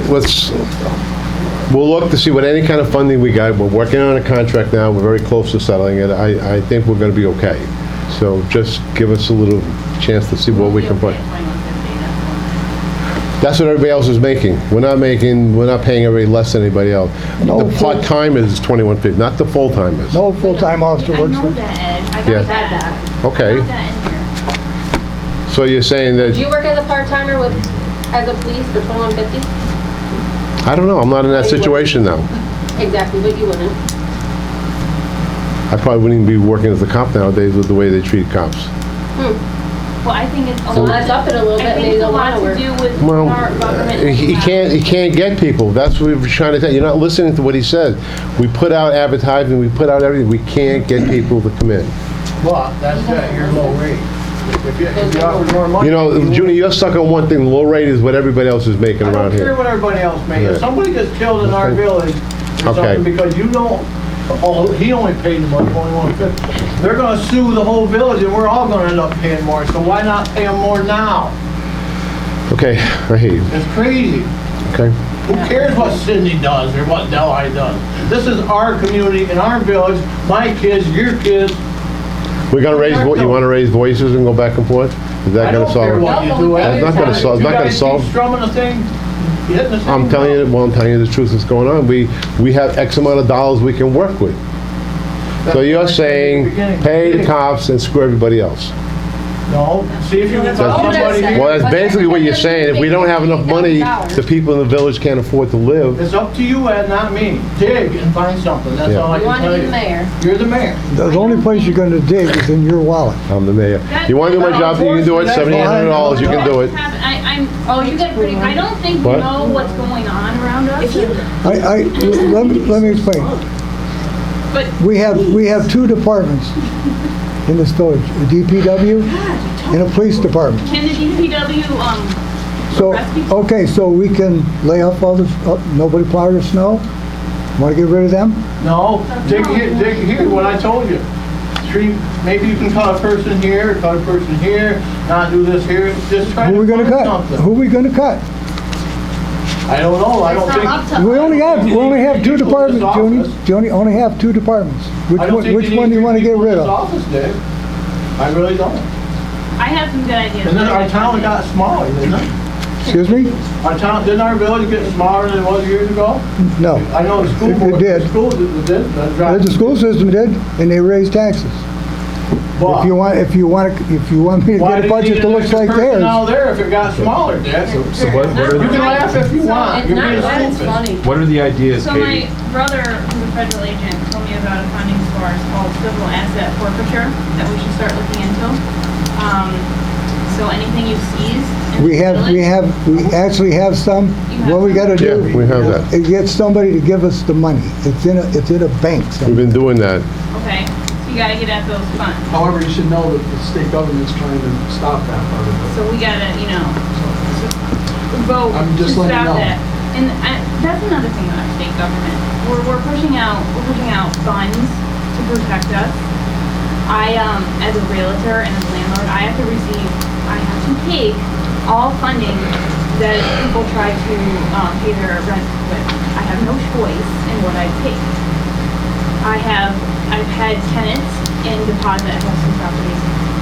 we'll look to see what any kind of funding we got. We're working on a contract now. We're very close to settling it. I think we're going to be okay. So just give us a little chance to see what we can put. That's what everybody else is making. We're not paying everybody less than anybody else. No, The part-timers is $21.50, not the full-timers. No full-time officer I works know for. that, Ed. I Yeah. got that. Okay, I got that in here. so you're saying Do that, you work as a part-timer as a police for $21.50? I don't know, I'm not in that situation now. Exactly, but you wouldn't. I probably wouldn't even be working as a cop nowadays with the way they treat cops. Well, I think it's a So lot. let's up it a little bit, I think maybe it's a they'll lot wanna to work. do with Well, our government. he can't get people. That's what we're trying to tell you. You're not listening to what he said. We put out advertising, we put out everything. We can't get people to come in. But that's at your low rate. If you offer more money. You know, Junie, you're stuck on one thing. Low rate is what everybody else is making I around don't care here. what everybody else makes. Yeah. If somebody gets killed in our Okay. village or Okay. something because you don't, oh, he only paid them like $21.50. They're gonna sue the whole village and we're all gonna end up paying more. So why not pay them more now? Okay, I hate you. It's crazy. Okay? Who cares what Sydney does or what Delhi does? This is our community in our village, my kids, your kids. We're gonna you wanna raise voices and go back and forth? Is that I gonna don't solve care it? what you do. That's not gonna solve, it's not gonna solve. You guys keep strumming the thing, hitting the same. I'm telling you, well, I'm telling you the truth that's going on. We have X amount of dollars we can work with. So you're saying, pay the cops and screw everybody else. No, see if you can find somebody here. Well, that's basically what you're saying. If we don't have enough money, the people in the village can't afford to live. It's up to you, Ed, not me. Dig and find something, that's Yeah. all I You can want to tell be you. the mayor. You're the mayor. The only place you're gonna dig is in your wallet. I'm the mayor. You wanna do my job, you can do it, $7,800, you can do it. Oh, you get pretty. I don't think you What? know what's going on around us. Let me explain. But We have 2 departments in this village, a DPW and a police department. can the DPW, So, arrest people? okay, so we can lay off all this, nobody plow the snow? Want to get rid of them? No, dig here, what I told you. Maybe you can cut a person here, cut a person here, not do this here, just try Who to we gonna find cut? something. Who we gonna cut? I don't know, I don't think. We only have 2 departments, Joni, only have 2 departments. I don't think Which one do you want to get rid of? Office, Dave. I really don't. I have some good ideas. And then our town got smaller, didn't it? Excuse me? Didn't our village get smaller than it was years ago? No. I know the school It board. did. The school did, that's right. The school system did, and they raised taxes. But If you want me to why get a did you budget need that an looks extra like person theirs? out there if it got smaller, Dick? So what are You can the, laugh if you want, It's you're not being bad, it's stupid. funny. what are the ideas, So Katie? my brother, who's a federal agent, told me about a funding source called civil asset forfeiture that we should start looking into. So anything you seize in We the village, actually have some. What we gotta do? Yeah, we have that. Is get somebody to give us the money. It's in a bank We've somewhere. been doing that. Okay, so you gotta get at those funds. However, you should know that the state government's trying to stop that part of it. So we gotta, vote I'm to just letting you stop know. that. And that's another thing about our state government. We're pushing out funds to protect us. As a realtor and as a landlord, I have to take all funding that people try to pay their rent with. I have no choice in what I take. I've had tenants in deposit at some properties,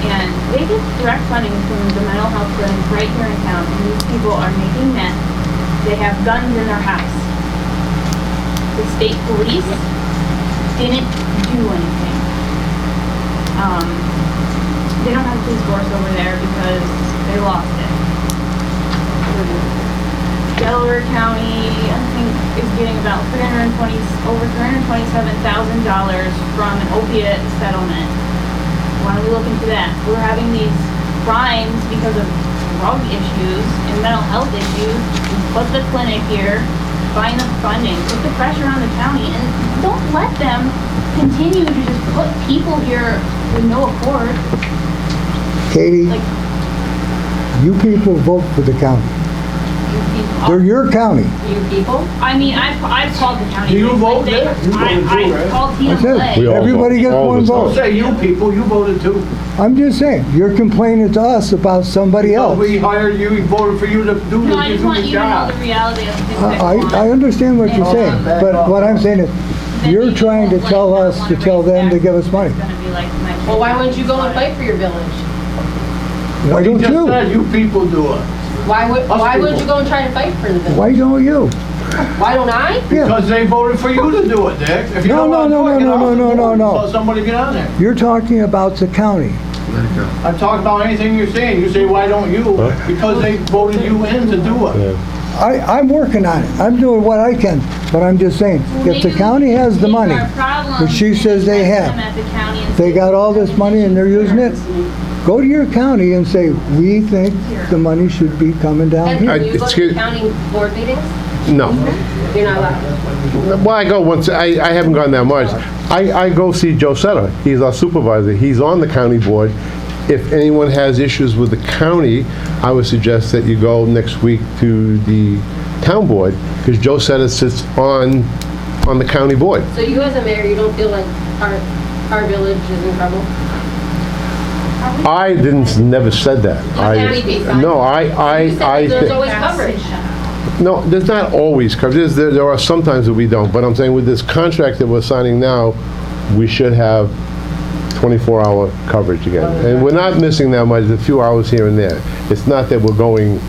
and they get direct funding from the mental health clinics right here in town, and these people are making meth. They have guns in their house. The state police didn't do anything. They don't have a police force over there because they lost it. Delaware County, I think, is getting about over $327,000 from an opiate settlement. Why don't we look into that? We're having these crimes because of drug issues and mental health issues. Put the clinic here, find the funding, put the pressure on the county, and don't let them continue to just put people here with no accord. Katie, Like, you people vote for the county. They're your county. You people? I mean, I've called the county. Do you vote They- there? You voted too, I right? called I said, We TMLA. all everybody vote, gets all one the time. Don't vote. say you people, you voted too. I'm just saying, you're complaining to us about somebody No, else. we hired you, we voted for you to do No, I the just want you to know job. the reality of things that go on. I understand what you're saying, but what I'm saying is, Then you're people trying to like tell not us wanna to tell raise them to give us taxes. money. It's gonna be like my Well, why kids' wouldn't you go and fight for your village? Why don't You just you? said you people do it. Why wouldn't people. you go and try to fight for the village? Why don't you? Why don't I? Yeah, Because they voted for you to do it, Dick. If you No, don't no, want to no, do it, no, get no, off the no, no, board. no. Let somebody get on there. you're talking about the county. I'm talking about anything you're saying. You say, why don't you? Because they voted you in to do it. Yeah. I'm working on it. I'm doing what I can, but I'm just saying, if the county has the money, which she says they have, they got all this money and they're using it, go to your county and say, we think the money should be coming down And here. do you go to excuse- county board meetings? No. You're not allowed. Well, I go once, I haven't gone that much. I go see Joe Sutter. He's our supervisor. He's on the county board. If anyone has issues with the county, I would suggest that you go next week to the town board, because Joe Sutter sits on the county board. So you as a mayor, you don't feel like our village is in trouble? I never said that. No, You said there's always coverage. No, there's not always coverage. There are some times that we don't, but I'm saying with this contract that we're signing now, we should have 24-hour coverage again. And we're not missing that much, a few hours here and there. It's not that we're going,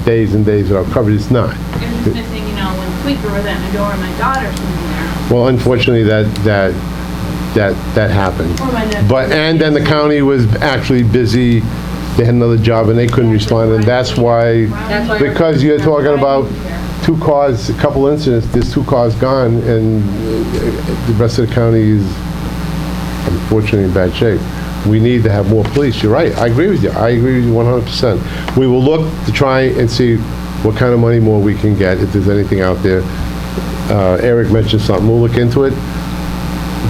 days and days without coverage, it's not. You're just missing, when Quaker was at my door and my daughter's sitting there. Well, unfortunately, that happened. Or my nephew. But, and then the county was actually busy, they had another job and they couldn't respond, and that's why, That's why. because you're talking about 2 cars, a couple incidents, there's 2 cars gone, and the rest of the county is unfortunately in bad shape. We need to have more police, you're right, I agree with you, 100%. We will look to try and see what kind of money more we can get, if there's anything out there. Eric mentioned something, we'll look into it.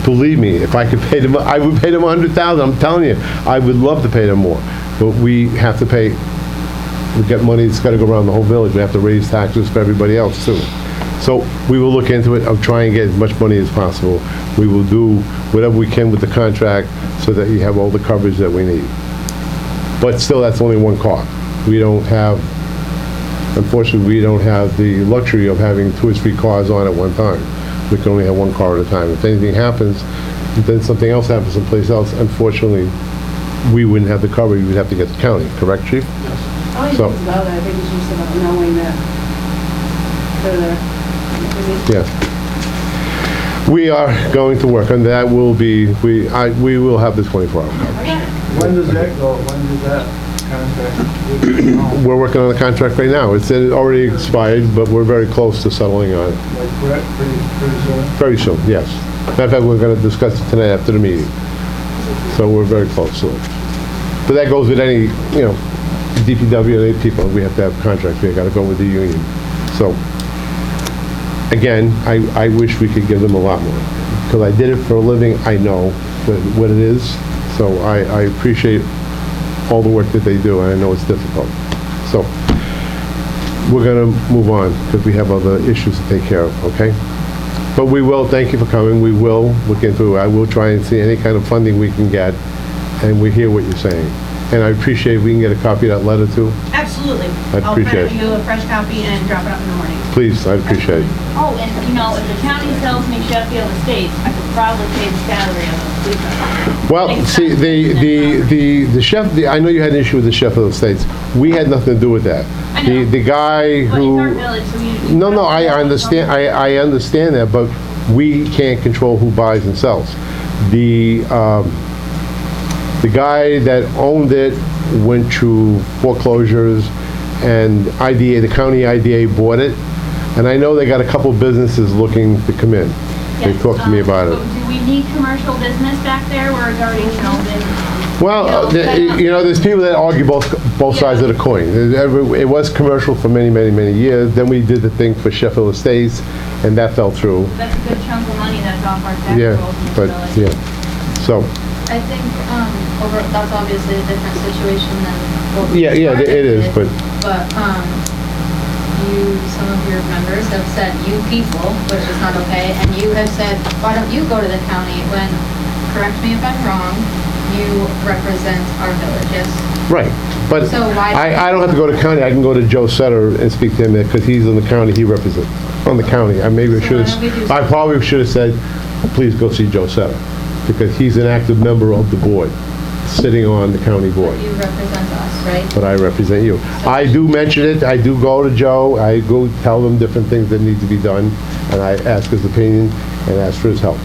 Believe me, if I could pay them, I would pay them $100,000, I'm telling you, I would love to pay them more. But we have to pay, we get money that's got to go around the whole village, we have to raise taxes for everybody else too. So we will look into it, I'll try and get as much money as possible. We will do whatever we can with the contract so that you have all the coverage that we need. But still, that's only 1 car. We don't have, unfortunately, we don't have the luxury of having 2 or 3 cars on at one time. We can only have 1 car at a time. If anything happens, then something else happens someplace else, unfortunately, we wouldn't have the coverage, we'd have to get the county, correct, Chief? All you So- think about it, I think it's just about knowing that they're there. Yeah. We are going to work on that. We will have the 24-hour coverage. When does that go? When does that contract? We're working on the contract right now. It's already expired, but we're very close to settling on it. Like pretty soon? Very soon, yes. Matter of fact, we're going to discuss it tonight after the meeting. So we're very close to it. But that goes with any, DPW, any people, we have to have contracts. We got to go with the union. So, again, I wish we could give them a lot more. Because I did it for a living, I know what it is. So I appreciate all the work that they do, and I know it's difficult. So, we're going to move on because we have other issues to take care of, okay? But we will, thank you for coming, we will look into it. I will try and see any kind of funding we can get, and we hear what you're saying. And I appreciate if we can get a copy of that letter too. Absolutely. I'd appreciate it. I'll print you a fresh copy and drop it off in the morning. Please, I'd appreciate it. Oh, and you know, if the county sells me Sheffield Estates, I could probably pay the salary of a police officer. Well, see, the chef, I know you had an issue with the Sheffield Estates. We had nothing to do with that. I know. The guy But it's our who, village, so you. no, I understand, I understand that, but we can't control who buys and sells. The guy that owned it went through foreclosures, and IDA, the county IDA bought it, and I know they got a couple businesses looking to come in. They Yes, talked to me about it. Do we need commercial business back there regarding, you know, this? Well, there's people that argue both sides of the coin. It was commercial for many, many, many years. Then we did the thing for Sheffield Estates, and that fell through. That's a good chunk of money that's off our tax Yeah, rolls in the but, village. yeah. So, I think, that's obviously a different situation than what we yeah, started it is, with. but, But, some of your members have said you people, which is not okay, and you have said, why don't you go to the county when, correct me if I'm wrong, you represent our village, yes? right. But So why- I don't have to go to county. I can go to Joe Setter and speak to him because he's in the county, he represents, on the county. Maybe I So should why don't we do I probably should have said, please go see Joe Setter, because he's an active member of the board, sitting on the county board. But you represent us, right? But I represent you. I do mention it, I do go to Joe, I go tell them different things that need to be done, and I ask his opinion and ask for his help.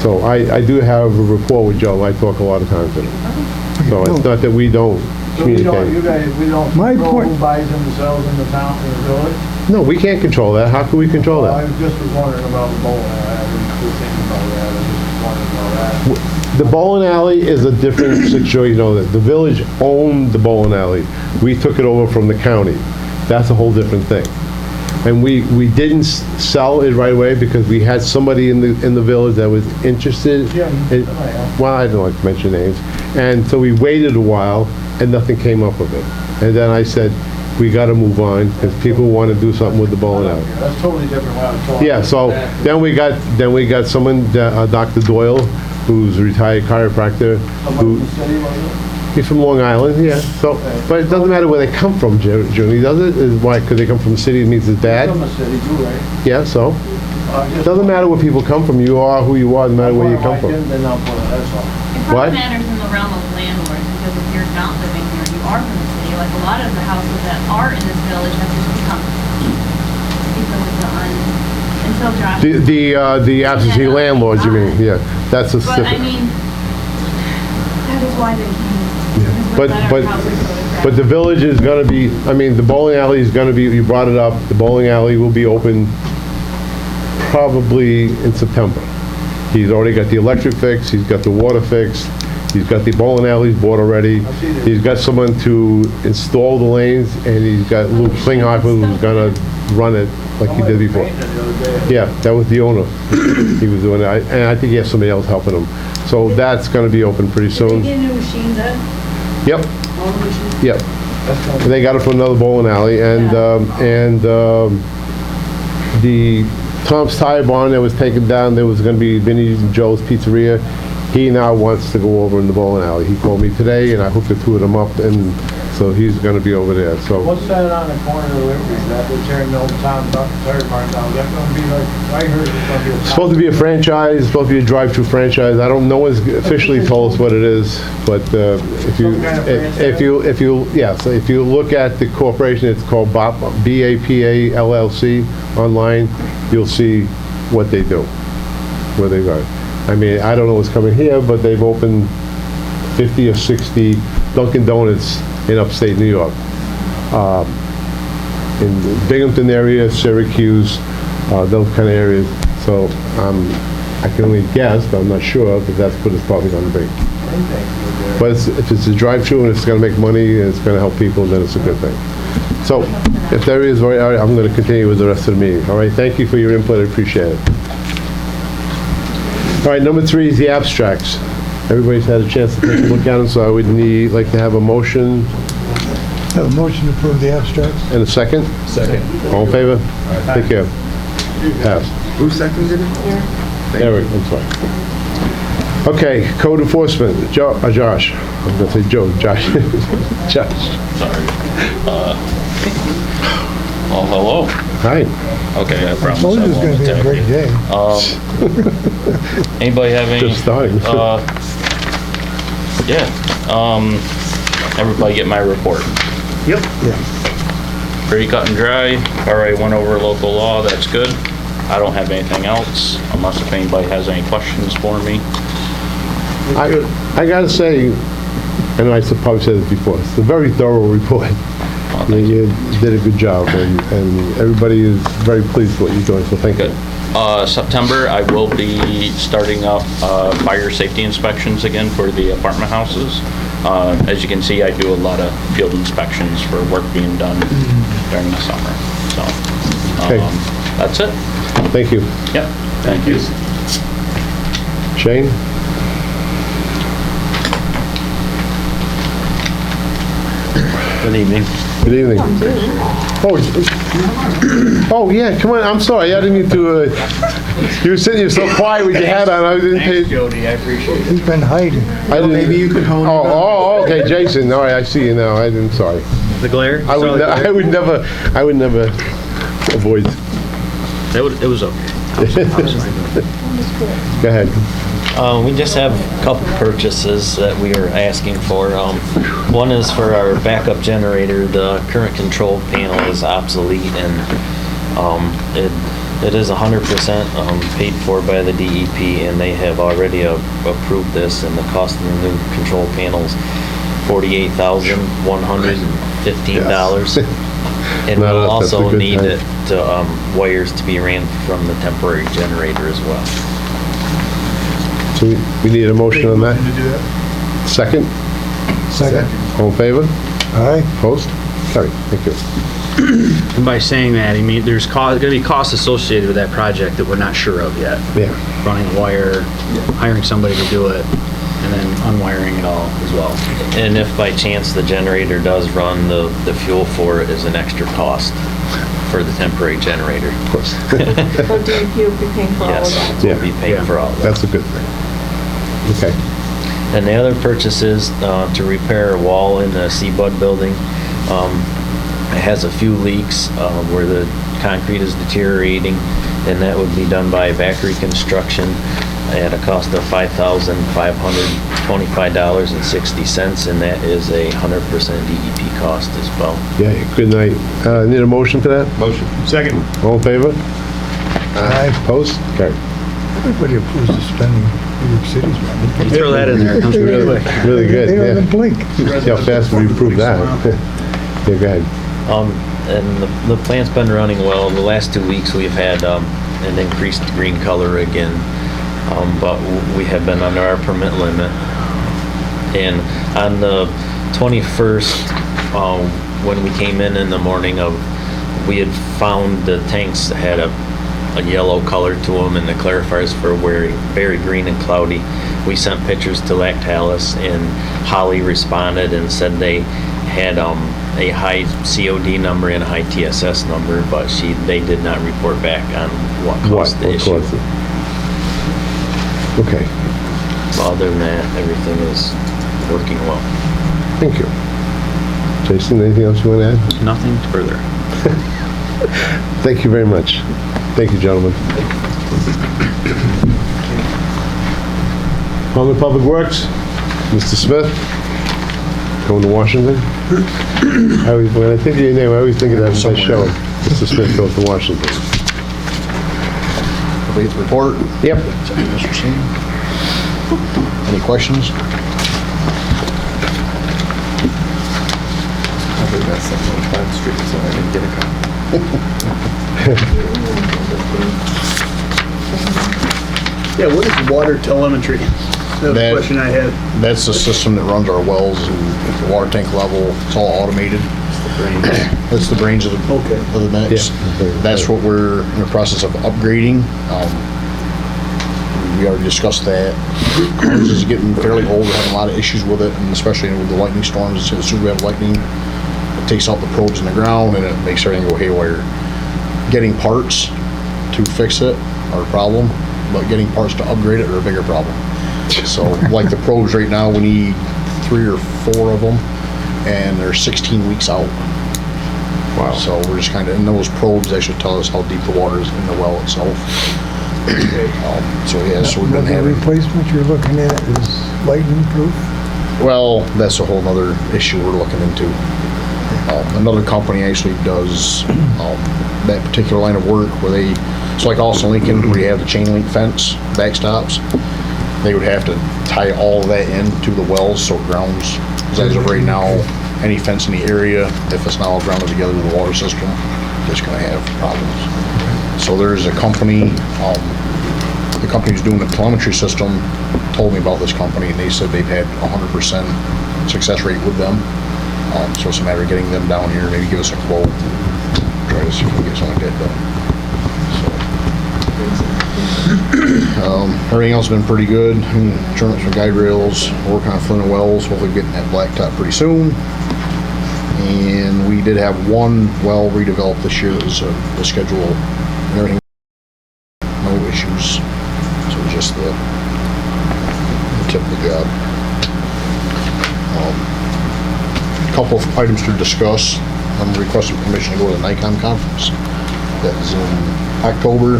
So I do have a rapport with Joe, I talk a lot of times with him. So it's not that we don't So we don't, you communicate. guys, we don't My control point- who buys and sells in the town, in the village? No, we can't control that, how can we control Well, I that? just was wondering about the bowling alley. I was thinking about that, I was wondering about that. The bowling alley is a different situation, the village owned the bowling alley. We took it over from the county. That's a whole different thing. And we didn't sell it right away because we had somebody in the village that was interested. Jim, in- Well, I don't like to mention names. And so we waited a while and nothing came up of it. And then I said, we gotta move on because people want to do something with the bowling alley. That's totally different what I was talking. Yeah, so then we got someone, Dr. Doyle, who's a retired chiropractor, who, From the city, was it? he's from Long Island, yeah, so, but it doesn't matter where they come from, Junie, does it? Is why, because they come from the city, it means it's bad? From the city, too, right? Yeah, so, it doesn't matter where people come from, you are who you are, no matter where you come from. Then I'll put it, that's all. It What? probably matters in the realm of landlords, because if you're not living here, you are from the city, like a lot of the houses that are in this village have just become, because of until Josh. The absentee landlords, you mean, yeah, that's a But I specific. mean, that is why they came. But, but the village is gonna be, I mean, the bowling alley is gonna be, you brought it up, the bowling alley will be open probably in September. He's already got the electric fixed, he's got the water fixed, he's got the bowling alleys bought already. He's got someone to install the lanes, and he's got Luke Klinghofer who's gonna run it like he did before. Painted the other day. Yeah, that was the owner. He was doing it, and I think he has somebody else helping him. So that's gonna be open pretty soon. Get new machines, Yep, all the machines. yep. That's gonna And they got it from another bowling alley, and the Tom's Tire Barn that was taken down, there was gonna be Vinnie's and Joe's Pizzeria. He now wants to go over in the bowling alley. He called me today, and I hooked the two of them up, and so he's gonna be over there, so. What's that on the corner of Liberty, that they're tearing the old town, tire barn down, is that gonna be like, I heard it's gonna be a. It's supposed to be a franchise, it's supposed to be a drive-through franchise. I don't, no one's officially told us what it is, but if you, Some kind of yeah, so if you look at the corporation, it's called BAPA LLC online, you'll see what they do, where they go. I mean, I don't know what's coming here, but they've opened 50 or 60 Dunkin' Donuts in upstate New York. In the Binghamton area, Syracuse, those kind of areas. So I can only guess, but I'm not sure, but that's what it's probably going to be. But if it's a drive-through and it's going to make money and it's going to help people, then it's a good thing. So if there is, all right, I'm going to continue with the rest of the meeting. All right, thank you for your input, I appreciate it. All right, number 3 is the abstracts. Everybody's had a chance to take a look at them, so I would like to have a motion Have a motion to approve the abstracts? And a second? Second. All in favor? Take care. Pass. Who seconded it? Eric, I'm sorry. Okay, code enforcement, Josh. I'm gonna say Joe, Josh. Josh. Sorry. Well, hello. Hi. Okay, I I promise I told you it was won't gonna be a attack great you. day. Anybody have any? Just starting. Yeah. Everybody get my report. Yep. Yeah. Pretty cut and dry. Already went over local law. That's good. I don't have anything else, unless if anybody has any questions for me. I gotta say, and I probably said it before, it's a very thorough report. You did a good job, and everybody is very pleased with what you're doing, so thank you. Good. September, I will be starting up fire safety inspections again for the apartment houses. As you can see, I do a lot of field inspections for work being done during the summer. So, Okay. That's it. Thank you. Yep. Thank you. Shane? Good evening. Good evening. Oh, yeah, come on, I'm sorry, I didn't mean to, you were sitting here so quiet with your hat on, I didn't pay. Thanks, Jody, I appreciate it. He's been hiding. Maybe you could hone in on. Oh, okay, Jason, all right, I see you now, I'm sorry. The glare? I would never avoid. It was okay. Go ahead. We just have a couple purchases that we are asking for. One is for our backup generator. The current control panel is obsolete, and it is 100% paid for by the DEP, and they have already approved this, and the cost of the new control panels $48,115. And No, we'll that's a also good need time. it to wires to be ran from the temporary generator as well. So we need a motion on that? Second? Second. All in favor? Aye. Opposed? Carried, thank you. And by saying that, I mean, there's going to be costs associated with that project that we're not sure of yet. Yeah. Running a wire, hiring somebody to do it, and then unwiring it all as well. And if by chance the generator does run, the fuel for it is an extra cost for the temporary generator. Of course. So DEP will be paying for all of Yes, that? we'll be paying Yeah. for all of that. That's a good thing. Okay. And the other purchase is to repair a wall in the Seabud building. It has a few leaks where the concrete is deteriorating, and that would be done by Vaccary Construction at a cost of $5,525.60, and that is a 100% DEP cost as well. Yeah, good night. Need a motion for that? Motion. Second. All in favor? Aye. Opposed? Carried. Everybody opposed to spending New York City's money. You throw that in there, it comes really quick. Really good, They don't even yeah. blink. See how fast we improved that. Yeah, go ahead. And the plant's been running well. The last 2 weeks we've had an increased green color again, but we have been under our permit limit. And on the 21st, when we came in the morning we had found the tanks had a yellow color to them, and the clarifiers were very green and cloudy. We sent pictures to Lactalis, and Holly responded and said they had a high COD number and a high TSS number, but they did not report back on what caused the issue. caused it? Okay, Other than that, everything is working well. thank you. Jason, anything else you want to add? Nothing further. Thank you very much. Thank you, gentlemen. Department of Public Works, Mr. Smith, going to Washington. When I think of your name, I always think of that nice show. Mr. Smith goes to Washington. Complete the report. Yep. Mr. Singh. Any questions? I think that's 705 Street, so I didn't get a copy. Yeah, what is water telemetry? That's the That- question I had. That's the system that runs our wells and the water tank level. It's all automated. That's the brains of the mix. Yeah. That's what we're in the process of upgrading. We already discussed that. Ours is getting fairly old. We're having a lot of issues with it, and especially with the lightning storms. As soon as we have lightning, takes out the probes in the ground and it makes everything go haywire. Getting parts to fix it are a problem, but getting parts to upgrade it are a bigger problem. So like the probes right now, we need 3 or 4 of them, and they're 16 weeks out. Wow. So we're just kind of, and those probes actually tell us how deep the water is in the well itself. So yeah, so we've been The having, replacement you're looking at is lightning proof? well, that's a whole nother issue we're looking into. Another company actually does that particular line of work where they, it's like also Lincoln where you have the chain link fence backstops. They would have to tie all of that into the wells so it grounds. Because as of right now, any fence in the area, if it's not all grounded together to the water system, it's going to have problems. So there's a company, the company who's doing the telemetry system told me about this company, and they said they've had 100% success rate with them. So it's a matter of getting them down here, maybe give us a quote, try to see if we can get something like that done. Everything else has been pretty good. Tournaments with guide rails, working on Flint wells, hopefully getting that blacktop pretty soon. And we did have one well redeveloped this year that was the schedule and everything. No issues. So it was just the tip of the job. Couple of items to discuss. I'm requesting permission to go to the NICOM conference. That is in October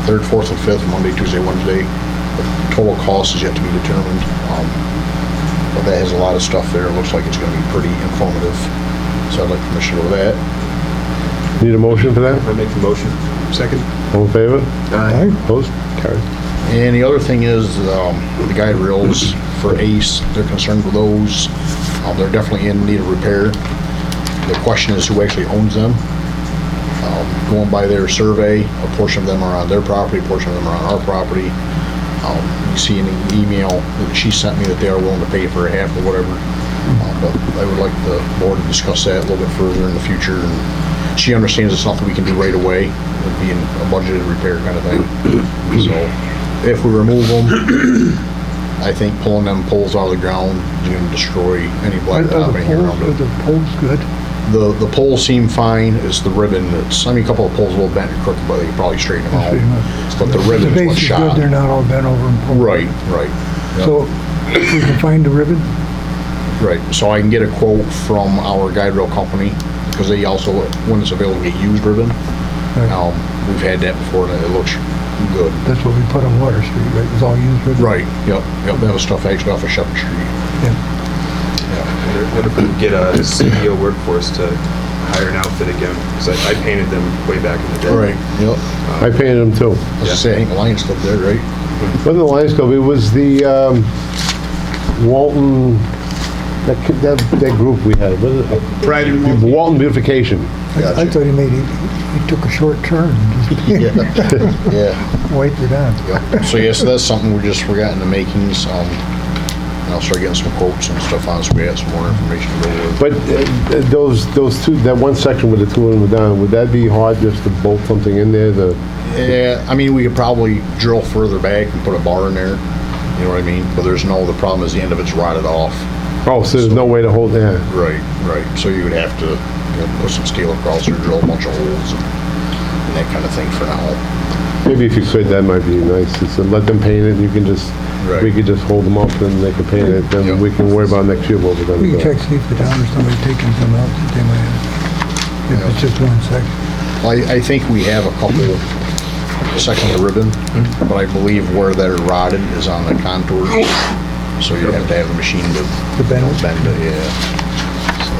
3rd, 4th, and 5th, Monday, Tuesday, Wednesday. The total cost is yet to be determined. But that has a lot of stuff there. It looks like it's going to be pretty informative. So I'd like permission to go to that. Need a motion for that? I make the motion. Second. All in favor? Aye. Opposed? Carried. And the other thing is the guide rails for ACE, they're concerned with those. They're definitely in need of repair. The question is who actually owns them. Going by their survey, a portion of them are on their property, a portion of them are on our property. You see in the email that she sent me that they are willing to pay for half or whatever. But I would like the board to discuss that a little bit further in the future. And she understands it's nothing we can do right away. It would be a budgeted repair kind of thing. So if we remove them, I think pulling them poles out of the ground is going to destroy any blacktop anything around Are it. the poles good? The poles seem fine. It's the ribbon that's, I mean, a couple of poles a little bent and crooked, but they can probably straighten them out. But the ribbon The is base what's is shot. good, they're not all bent over and pulled. Right, right. Yep. So if we can find the ribbon, Right, so I can get a quote from our guide rail company, because they also, when it's available, get used ribbon. Right. We've had that before, and it looks good. that's what we put on Water Street, right? It was all used ribbon? Right, yep, that was stuff actually off of Shepherd Street. Yeah. What if we could get a CEO workforce to hire an outfit again? Because I painted them way back in the day. Right, yep. I painted them too. I was gonna say, I think the Lions Club there, right? Wasn't the Lions Club, it was the Walton, that group we had. What is it? Pride and Walton Beautification. I thought he took a short turn and just Yeah. wiped it on. Yep. So yes, that's something we got in the makings. And I'll start getting some quotes and stuff on, so we have some more information to go with. But those two, that one section where the two of them were down, would that be hard just to bolt something in there? Yeah, I mean, we could probably drill further back and put a bar in there, you know what I mean? But the problem is the end of it's rotted off. Oh, so there's no way to hold that? Right. So you would have to put some steel across or drill a bunch of holes and that kind of thing for now. Maybe if you could, that might be nice. Just to let them paint it, and you can just, we could just hold them up and they can paint it, then we can worry about next year what we're gonna We do. can check, see if the town or somebody taking them out that they might have. If it's just one section. I think we have a couple sections of ribbon, but I believe where they're rotted is on the contours. So you'd have to have a machine to bend it, yeah. So,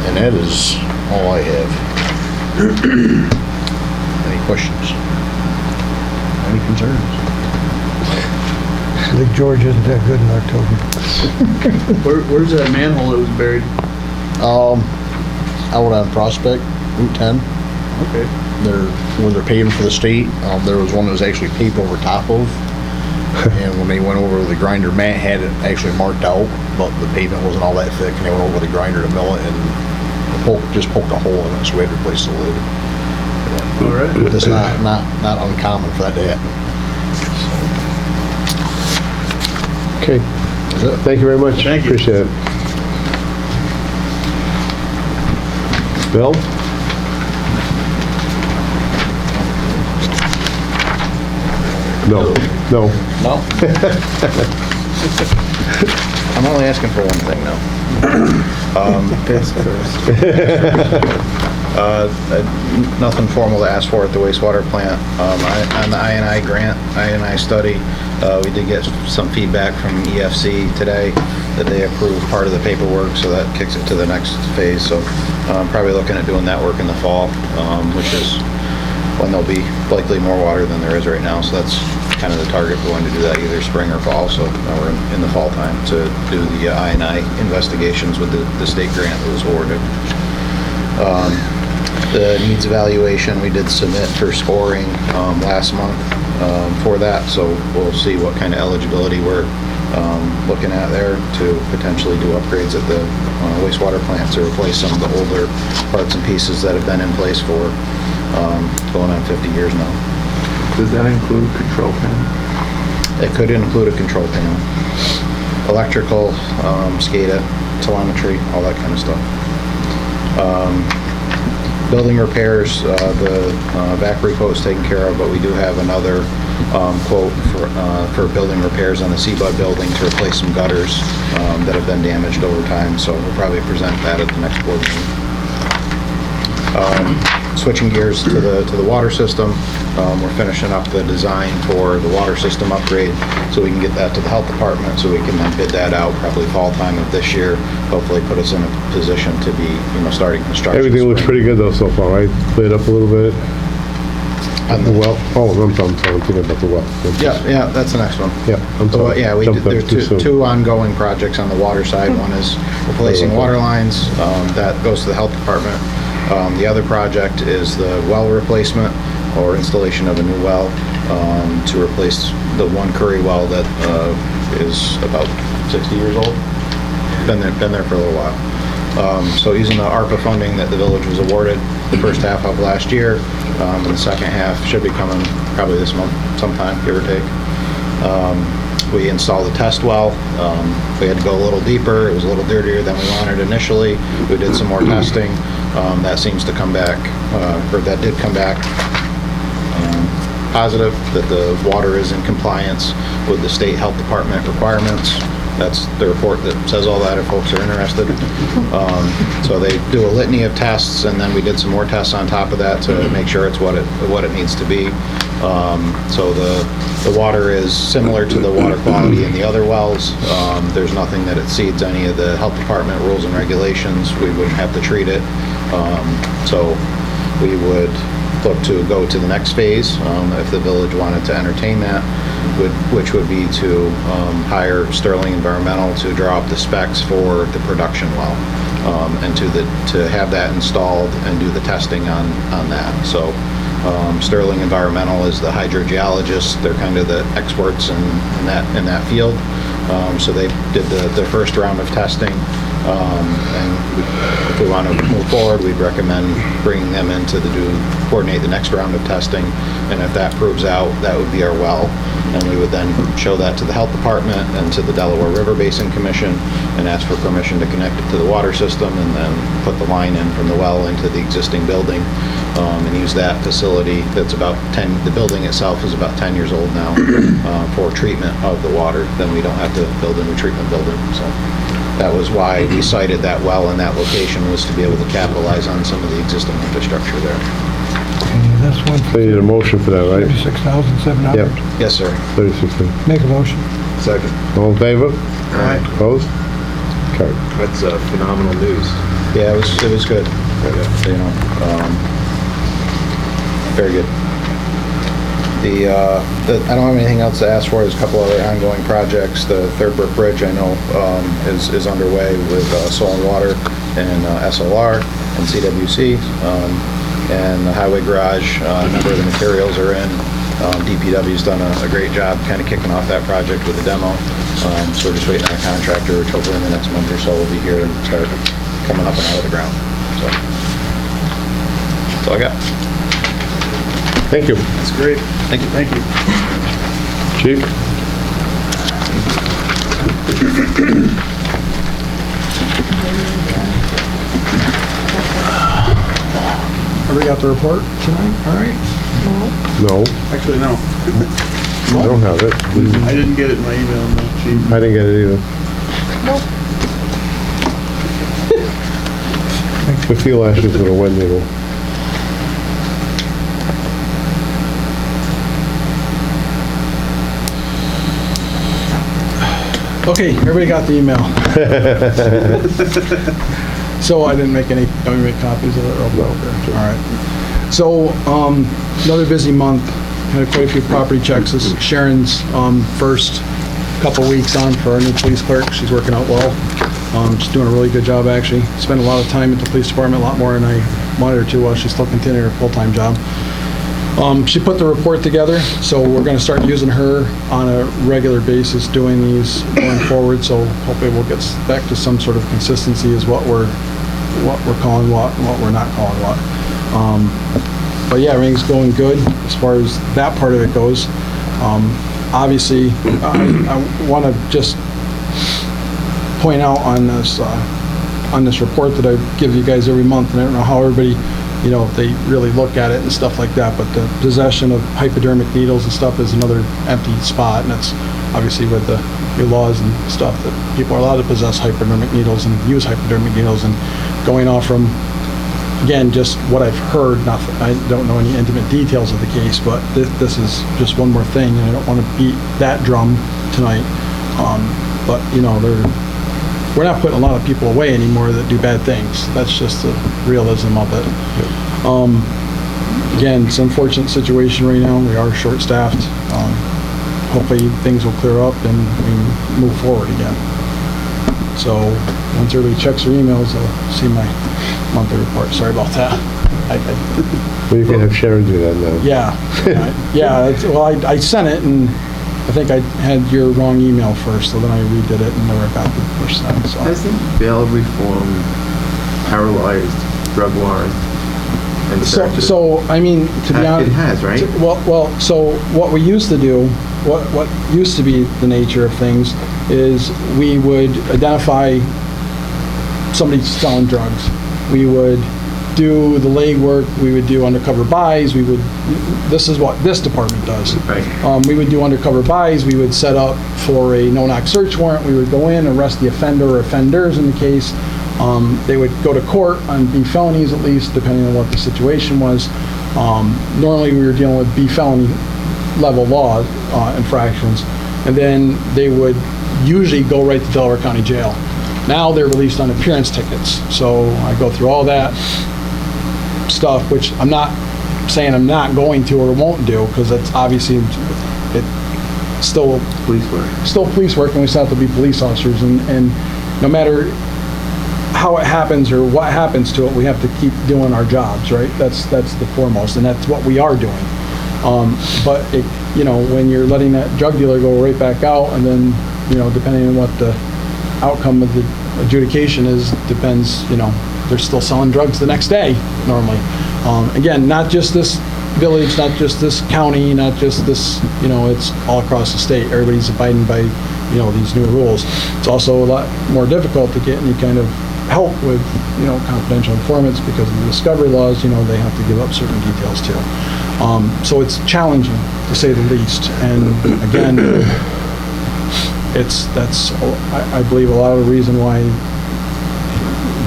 and that is all I have. Any questions? Any concerns? Lake George isn't that good in October. Where's that manhole that was buried? Out on Prospect, Route 10. Okay. When they're paving for the state, there was one that was actually paved over top of. And when they went over with the grinder, Matt had it actually marked out, but the pavement wasn't all that thick, and they went over with the grinder to mill it, and just poked a hole in it, so we had to replace the lid. All right. But it's not uncommon for that to happen. Okay. That's it. Thank you very much. Thank you. Appreciate it. Bill? No, no. No? I'm only asking for one thing now. Nothing formal to ask for at the wastewater plant. On the I&I grant, I&I study, we did get some feedback from EFC today that they approved part of the paperwork, so that kicks it to the next phase. So probably looking at doing that work in the fall, which is when there'll be likely more water than there is right now. So that's kind of the target. We're going to do that either spring or fall. So now we're in the fall time to do the I&I investigations with the state grant that was awarded. The needs evaluation we did submit for scoring last month for that. So we'll see what kind of eligibility we're looking at there to potentially do upgrades at the wastewater plant to replace some of the older parts and pieces that have been in place for going on 50 years now. Does that include control panel? It could include a control panel, electrical, SCADA, telemetry, all that kind of stuff. Building repairs, the back repo is taken care of, but we do have another quote for building repairs on the Seabud building to replace some gutters that have been damaged over time. So we'll probably present that at the next board meeting. Switching gears to the water system, we're finishing up the design for the water system upgrade, so we can get that to the health department, so we can then bid that out probably fall time of this year. Hopefully, put us in a position to be, starting construction. Everything looks pretty good though so far, right? Lit up a little bit. On The well. Oh, I'm thinking about the well. Yeah, that's the next one. Yeah, I'm So, sorry. yeah, Jumped up there's too soon. two ongoing projects on the water side. One is replacing water lines, that goes to the health department. The other project is the well replacement or installation of a new well to replace the one Curry well that is about 60 years old. Been there for a little while. So using the ARPA funding that the village was awarded the first half of last year, and the second half should be coming probably this month sometime, give or take. We installed a test well. We had to go a little deeper. It was a little dirtier than we wanted initially. We did some more testing. That seems to come back, or that did come back positive, that the water is in compliance with the state health department requirements. That's the report that says all that if folks are interested. So they do a litany of tests, and then we did some more tests on top of that to make sure it's what it needs to be. So the water is similar to the water quality in the other wells. There's nothing that exceeds any of the health department rules and regulations. We wouldn't have to treat it. So we would look to go to the next phase if the village wanted to entertain that, which would be to hire Sterling Environmental to draw up the specs for the production well, and to have that installed and do the testing on that. So Sterling Environmental is the hydrogeologist. They're kind of the experts in that field. So they did the first round of testing. And if we want to move forward, we'd recommend bringing them in to coordinate the next round of testing. And if that proves out, that would be our well. And we would then show that to the health department and to the Delaware River Basin Commission and ask for permission to connect it to the water system and then put the line in from the well into the existing building, and use that facility that's about 10, the building itself is about 10 years old now, for treatment of the water. Then we don't have to build a new treatment building. So that was why we cited that well in that location, was to be able to capitalize on some of the existing infrastructure there. And this one, They need a motion for that, right? 36,700. Yep, Yes, sir. 36. Make a motion. Second. All in favor? Aye. Opposed? Carried. That's phenomenal news. Yeah, it was good. Very good. I don't have anything else to ask for. There's a couple other ongoing projects. The Third Brook Bridge, I know, is underway with Soil and Water and SLR and CWC. And the Highway Garage, a number of the materials are in. DPW's done a great job kind of kicking off that project with the demo. So we're just waiting on a contractor, which hopefully in the next month or so will be here and start coming up and out of the ground. So that's all I got. Thank you. That's great. Thank you. Thank you. Chief? Everybody got the report tonight? All right. No, Actually, no. I don't have it. I didn't get it in my email, no, chief. I didn't get it either. 50 lashes with a wet needle. Okay, everybody got the email. So I didn't make any, don't you make copies of it? Okay, all right. So, another busy month, had quite a few property checks. This is Sharon's first couple weeks on for our new police clerk. She's working out well. She's doing a really good job, actually. Spent a lot of time at the police department, a lot more than I wanted her to while she's still continuing her full-time job. She put the report together, so we're going to start using her on a regular basis doing these going forward, so hopefully we'll get back to some sort of consistency as what we're calling what and what we're not calling what. But yeah, everything's going good as far as that part of it goes. Obviously, I want to just point out on this report that I give you guys every month, and I don't know how everybody, you know, if they really look at it and stuff like that, but the possession of hypodermic needles and stuff is another empty spot, and it's obviously with the new laws and stuff that people are allowed to possess hypodermic needles and use hypodermic needles, and going off from, again, just what I've heard, I don't know any intimate details of the case, but this is just one more thing, and I don't want to beat that drum tonight. But, you know, we're not putting a lot of people away anymore that do bad things. That's just the realism of it. Again, it's an unfortunate situation right now. We are short-staffed. Hopefully things will clear up and we move forward again. So once everybody checks their emails, they'll see my monthly report. Sorry about that. Well, you can have Sharon do that now. Yeah. Yeah. Well, I sent it, and I think I had your wrong email first, so then I redid it and never got the push send. So. Hasn't bail reform paralyzed drug warrants and searches? So I mean, to be honest, it has, right? Well, so what we used to do, what used to be the nature of things, is we would identify somebody selling drugs. We would do the legwork, we would do undercover buys, this is what this department does. Right. We would do undercover buys, we would set up for a no-knock search warrant, we would go in, arrest the offender or offenders in the case. They would go to court on B felonies, at least, depending on what the situation was. Normally we were dealing with B felony level law infractions, and then they would usually go right to Delaware County Jail. Now they're released on appearance tickets, so I go through all that stuff, which I'm not saying I'm not going to or won't do, because it's obviously still police work. Still police work, and we still have to be police officers, and no matter how it happens or what happens to it, we have to keep doing our jobs, right? That's the foremost, and that's what we are doing. But you know, when you're letting that drug dealer go right back out, and then, you know, depending on what the outcome of the adjudication is, depends, you know, they're still selling drugs the next day normally. Again, not just this village, not just this county, not just this, you know, it's all across the state. Everybody's abiding by, you know, these new rules. It's also a lot more difficult to get any kind of help with, you know, confidential informants, because of the discovery laws, you know, they have to give up certain details too. So it's challenging, to say the least. And again, that's I believe a lot of the reason why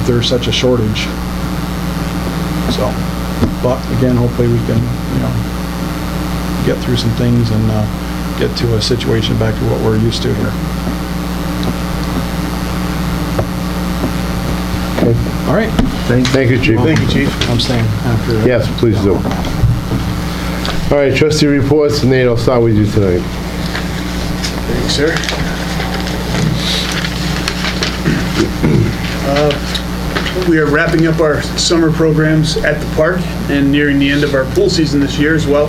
there's such a shortage. So, but again, hopefully we can, you know, get through some things and get to a situation back to what we're used to here. Okay. All right. Thank you, Chief. Thank you, Chief. I'm staying after. Yes, please do. All right, trustee reports. Nate, I'll start with you tonight. Thanks, sir. We are wrapping up our summer programs at the park and nearing the end of our pool season this year as well.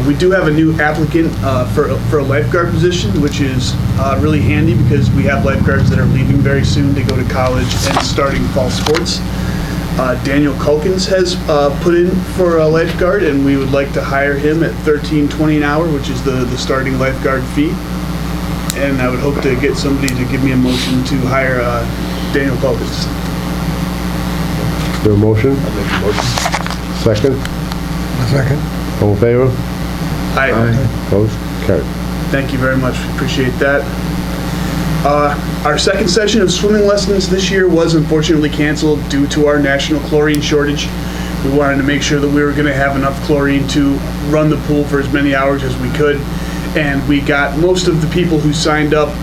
We do have a new applicant for a lifeguard position, which is really handy because we have lifeguards that are leaving very soon to go to college and starting fall sports. Daniel Culkins has put in for a lifeguard, and we would like to hire him at $13.20 an hour, which is the starting lifeguard fee. And I would hope to get somebody to give me a motion to hire Daniel Culkins. Is there a motion? I'll make the motion. Second? Second. All in favor? Aye. Opposed? Carried. Thank you very much. Appreciate that. Our second session of swimming lessons this year was unfortunately canceled due to our national chlorine shortage. We wanted to make sure that we were going to have enough chlorine to run the pool for as many hours as we could. And we got most of the people who signed up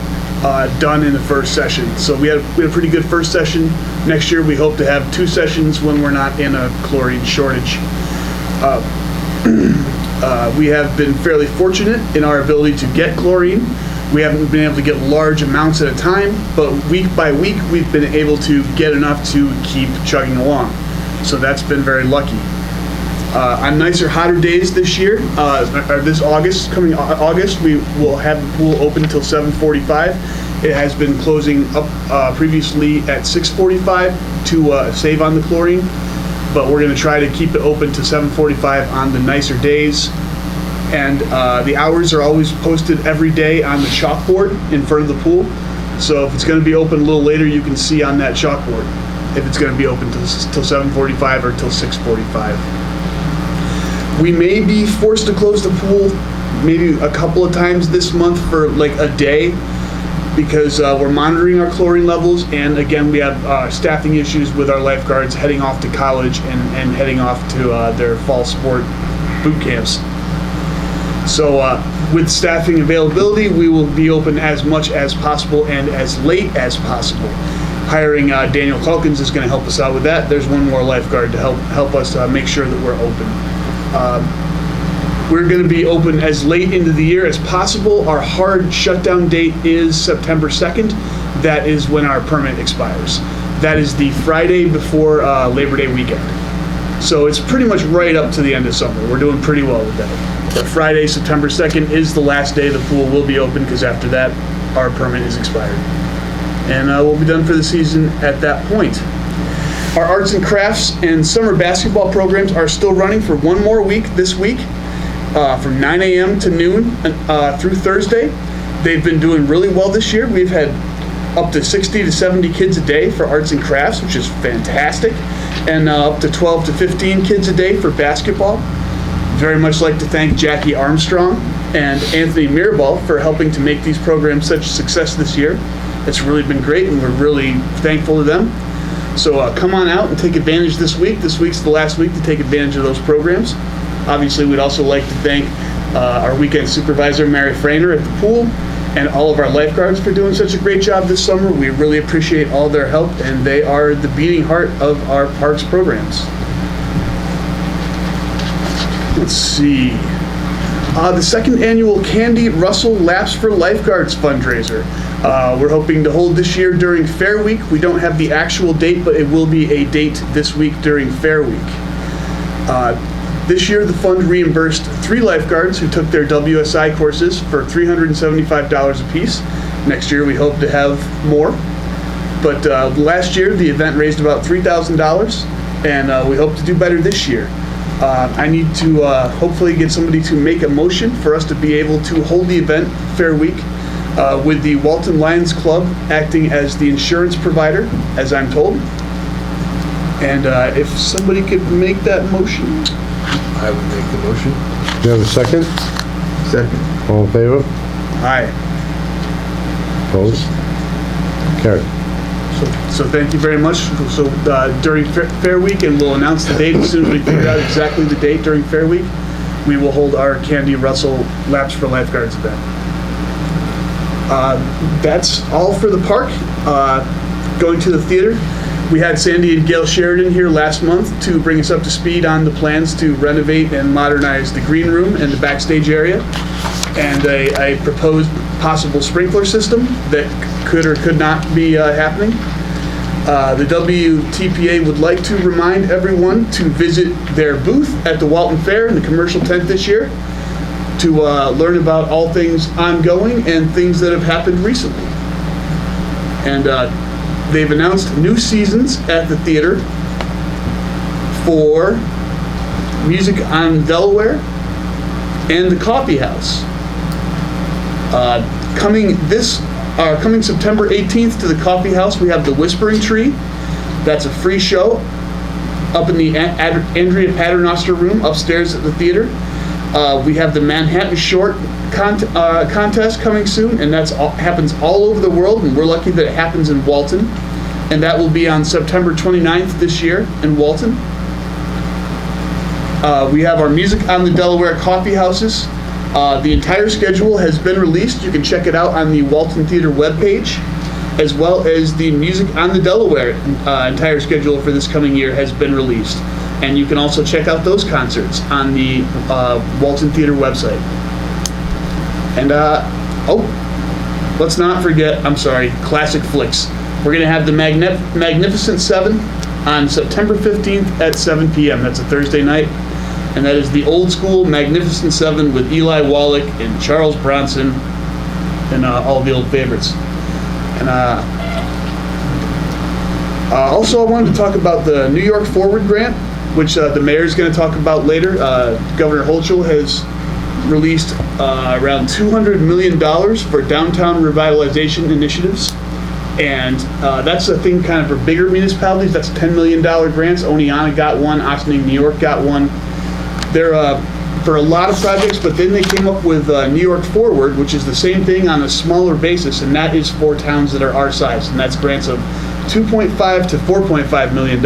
done in the first session. So we had a pretty good first session. Next year we hope to have 2 sessions when we're not in a chlorine shortage. We have been fairly fortunate in our ability to get chlorine. We haven't been able to get large amounts at a time, but week by week we've been able to get enough to keep chugging along. So that's been very lucky. On nicer, hotter days this year, or this August, coming August, we will have the pool open until 7:45. It has been closing up previously at 6:45 to save on the chlorine, but we're going to try to keep it open to 7:45 on the nicer days. And the hours are always posted every day on the chalkboard in front of the pool. So if it's going to be open a little later, you can see on that chalkboard if it's going to be open till 7:45 or till 6:45. We may be forced to close the pool maybe a couple of times this month for like a day because we're monitoring our chlorine levels, and again we have staffing issues with our lifeguards heading off to college and heading off to their fall sport boot camps. So with staffing availability, we will be open as much as possible and as late as possible. Hiring Daniel Calkins is going to help us out with that. There's one more lifeguard to help us make sure that we're open. We're going to be open as late into the year as possible. Our hard shutdown date is September 2nd. That is when our permit expires. That is the Friday before Labor Day weekend. So it's pretty much right up to the end of summer. We're doing pretty well with that. But Friday, September 2nd is the last day the pool will be open because after that, our permit is expired. And we'll be done for the season at that point. Our arts and crafts and summer basketball programs are still running for one more week this week from 9 a.m. to noon through Thursday. They've been doing really well this year. We've had up to 60 to 70 kids a day for arts and crafts, which is fantastic, and up to 12 to 15 kids a day for basketball. Very much like to thank Jackie Armstrong and Anthony Mirabal for helping to make these programs such a success this year. It's really been great, and we're really thankful to them. So come on out and take advantage this week. This week's the last week to take advantage of those programs. Obviously, we'd also like to thank our weekend supervisor, Mary Frainer, at the pool, and all of our lifeguards for doing such a great job this summer. We really appreciate all their help, and they are the beating heart of our parks programs. Let's see. The second annual Candy Russell Laps for Lifeguards fundraiser. We're hoping to hold this year during Fair Week. We don't have the actual date, but it will be a date this week during Fair Week. This year, the fund reimbursed 3 lifeguards who took their WSI courses for $375 apiece. Next year, we hope to have more. But last year, the event raised about $3,000, and we hope to do better this year. I need to hopefully get somebody to make a motion for us to be able to hold the event Fair Week with the Walton Lions Club acting as the insurance provider, as I'm told. And if somebody could make that motion. I would make the motion. Do you have a second? Second. All in favor? Aye. Opposed? Carried. So thank you very much. So during Fair Week, and we'll announce the date as soon as we figure out exactly the date during Fair Week, we will hold our Candy Russell Laps for Lifeguards event. That's all for the park. Going to the theater, we had Sandy and Gail Sheridan here last month to bring us up to speed on the plans to renovate and modernize the green room and the backstage area, and a proposed possible sprinkler system that could or could not be happening. The WTPA would like to remind everyone to visit their booth at the Walton Fair in the commercial tent this year to learn about all things ongoing and things that have happened recently. And they've announced new seasons at the theater for Music on Delaware and the Coffee House. Coming September 18th to the Coffee House, we have The Whispering Tree. That's a free show. up in the Andrea Paternoster room upstairs at the theater. We have the Manhattan Short contest coming soon, and happens all over the world, and we're lucky that it happens in Walton. And that will be on September 29th this year in Walton. We have our Music on the Delaware coffee houses. The entire schedule has been released. You can check it out on the Walton Theater webpage, as well as the Music on the Delaware entire schedule for this coming year has been released. And you can also check out those concerts on the Walton Theater website. And, let's not forget, Classic Flicks. We're going to have the Magnificent Seven on September 15th at 7 p.m. That's a Thursday night. And that is the old school Magnificent Seven with Eli Wallach and Charles Bronson and all the old favorites. And also I wanted to talk about the New York Forward Grant, which the mayor's going to talk about later. Governor Hochul has released around $200 million for downtown revitalization initiatives. And that's a thing kind of for bigger municipalities. That's $10 million grants. Oneonta got one. Ossining, New York got one. They're for a lot of projects, but then they came up with New York Forward, which is the same thing on a smaller basis, and that is for towns that are our size. And that's grants of $2.5 to $4.5 million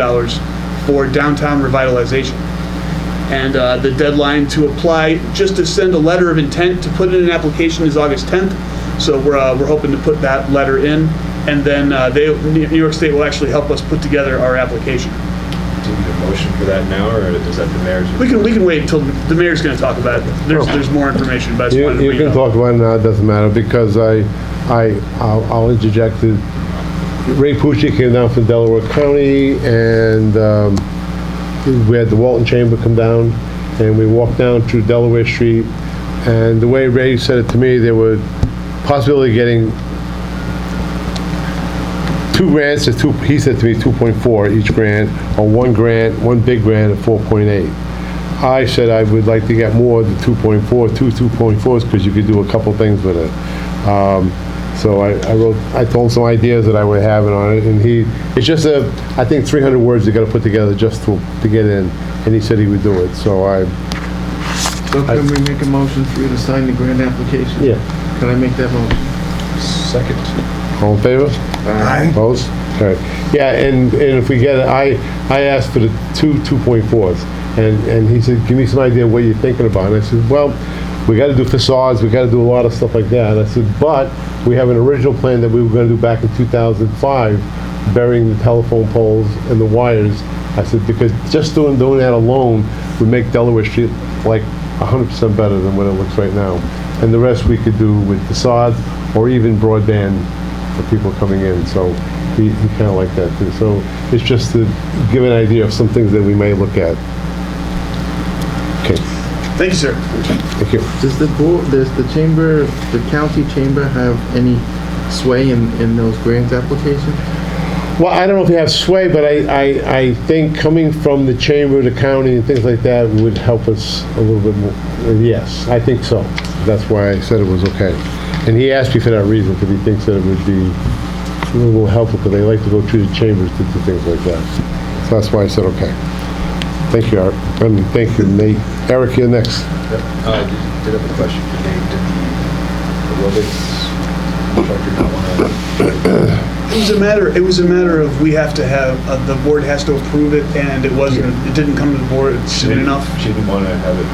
for downtown revitalization. And the deadline to apply, just to send a letter of intent to put in an application, is August 10th. So we're hoping to put that letter in, and then New York State will actually help us put together our application. Do you need a motion for that now, or is that the mayor's? We can wait until the mayor's going to talk about it. There's more information, but I just wanted to You bring can it up. talk about it now, it doesn't matter, because I'll interject that Ray Pucci came down from Delaware County, and we had the Walton Chamber come down, and we walked down through Delaware Street, and the way Ray said it to me, there were possibility of getting 2 grants, he said to me 2.4 each grant, or one big grant at 4.8. I said I would like to get more than 2.4, two 2.4s, because you could do a couple things with it. So I told him some ideas that I would have on it, and it's just I think 300 words you got to put together just to get in, and he said he would do it. So can we make a motion for you to sign the grant application? Yeah. Can I make that motion? Second. All in favor? Aye. Opposed? All right. Yeah, and if we get it, I asked for the 2.4s, and he said, give me some idea what you're thinking about. And I said, well, we got to do facades, we got to do a lot of stuff like that. And I said, but we have an original plan that we were going to do back in 2005, burying the telephone poles and the wires. I said, because just doing that alone would make Delaware Street like 100% better than what it looks right now. And the rest we could do with facades or even broadband for people coming in. So he kind of liked that too. So it's just to give an idea of some things that we may look at. Okay. Thank you, sir. Thank you. Does the county chamber have any sway in those grant applications? Well, I don't know if you have sway, but I think coming from the chamber, the county, and things like that would help us a little bit more. Yes, I think so. That's why I said it was okay. And he asked me for that reason, because he thinks that it would be a little more helpful, because they like to go through the chambers to do things like that. So that's why I said okay. Thank you, Art. And thank you, Nate. Eric, you're next. Yep. Did have a question for Nate. Did the aerobics instructor not want to? It was a matter of we have to have the board has to approve it, and it didn't come to the board soon enough. She didn't want to have it.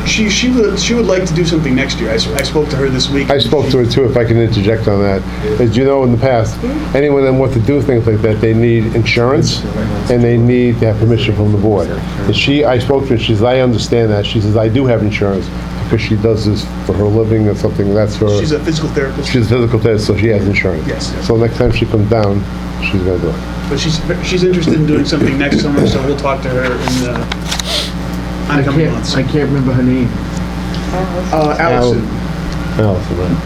She would like to do something next year. I spoke to her this week. I spoke to her too, if I can interject on that. As you know, in the past, anyone that wants to do things like that, they need insurance and they need to have permission from the board. And I spoke to her, she says, I understand that. She says, I do have insurance because she does this for her living or something. That's her. She's a physical therapist. She's a physical therapist, so she has insurance. Yes. So next time she comes down, she's going to do it. But she's interested in doing something next summer, so we'll talk to her in the oncoming months. I can't remember her name. Allison. Allison, right.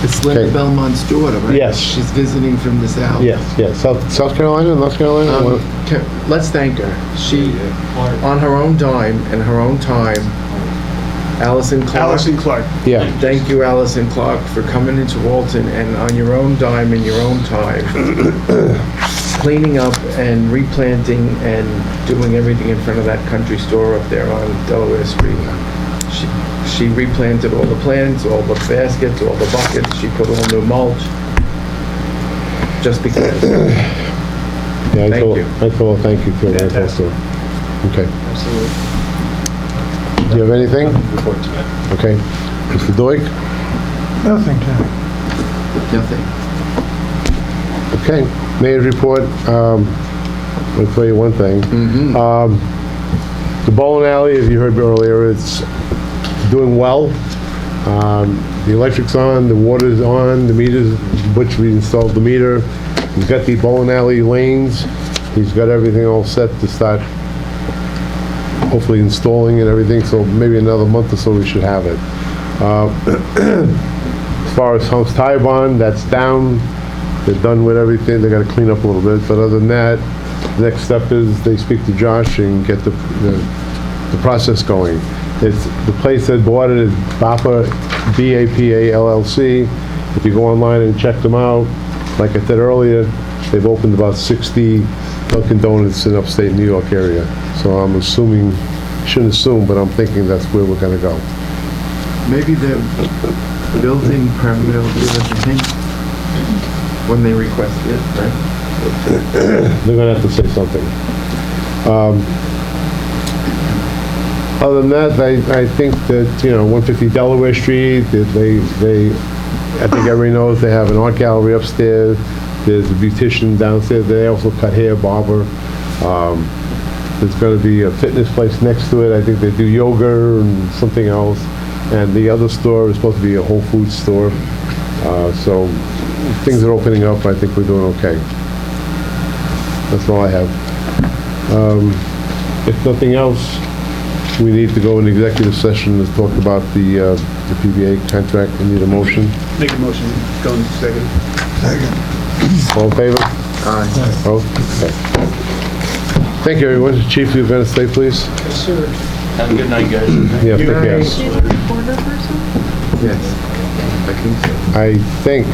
It's Linda Okay. Belmont's daughter, right? Yes. She's visiting from the south. Yes. South Carolina, North Carolina? Let's thank her. She, on her own dime and her own time, Allison Clark. Yeah. Thank you, Allison Clark, for coming into Walton and on your own dime and your own time, cleaning up and replanting and doing everything in front of that country store up there on Delaware Street. She replanted all the plants, all the baskets, all the buckets. She put all new mulch. Just because. Yeah, Thank you. I told her thank you for that also. Okay. Absolutely. Do you have anything? Okay. Mr. Doig? Nothing, Tom. Nothing. Okay. Mayor's report. I'll tell you one thing. The bowling alley, as you heard earlier, it's doing well. The electric's on, the water's on, the meters, Butch reinstalled the meter. He's got the bowling alley lanes. He's got everything all set to start hopefully installing and everything, so maybe another month or so we should have it. As far as Holmes Tire Bond, that's down. They're done with everything. They got to clean up a little bit, but other than that, the next step is they speak to Josh and get the process going. It's the place that bought it is BAPA, B-A-P-A LLC. If you go online and check them out, like I said earlier, they've opened about 60 Dunkin' Donuts in upstate New York area. So I'm assuming, shouldn't assume, but I'm thinking that's where we're gonna go. Maybe the building permit will give us a hint when they request it, right? They're gonna have to say something. Other than that, I think that, 150 Delaware Street, I think everybody knows they have an art gallery upstairs. There's a beautician downstairs. They also cut hair, barber. There's going to be a fitness place next to it. I think they do yoga and something else. And the other store is supposed to be a Whole Foods store. So things are opening up. I think we're doing okay. That's all I have. If nothing else, we need to go into executive session to talk about the PBA contract. We need a motion. Make a motion, go into second. All in favor? Aye. Oh, okay. Thank you, everyone. Chief, you're going to stay, please? Yes, sir. Have a good night, guys. Yeah, take care. Is she the recorder person? Yes. I think so. I think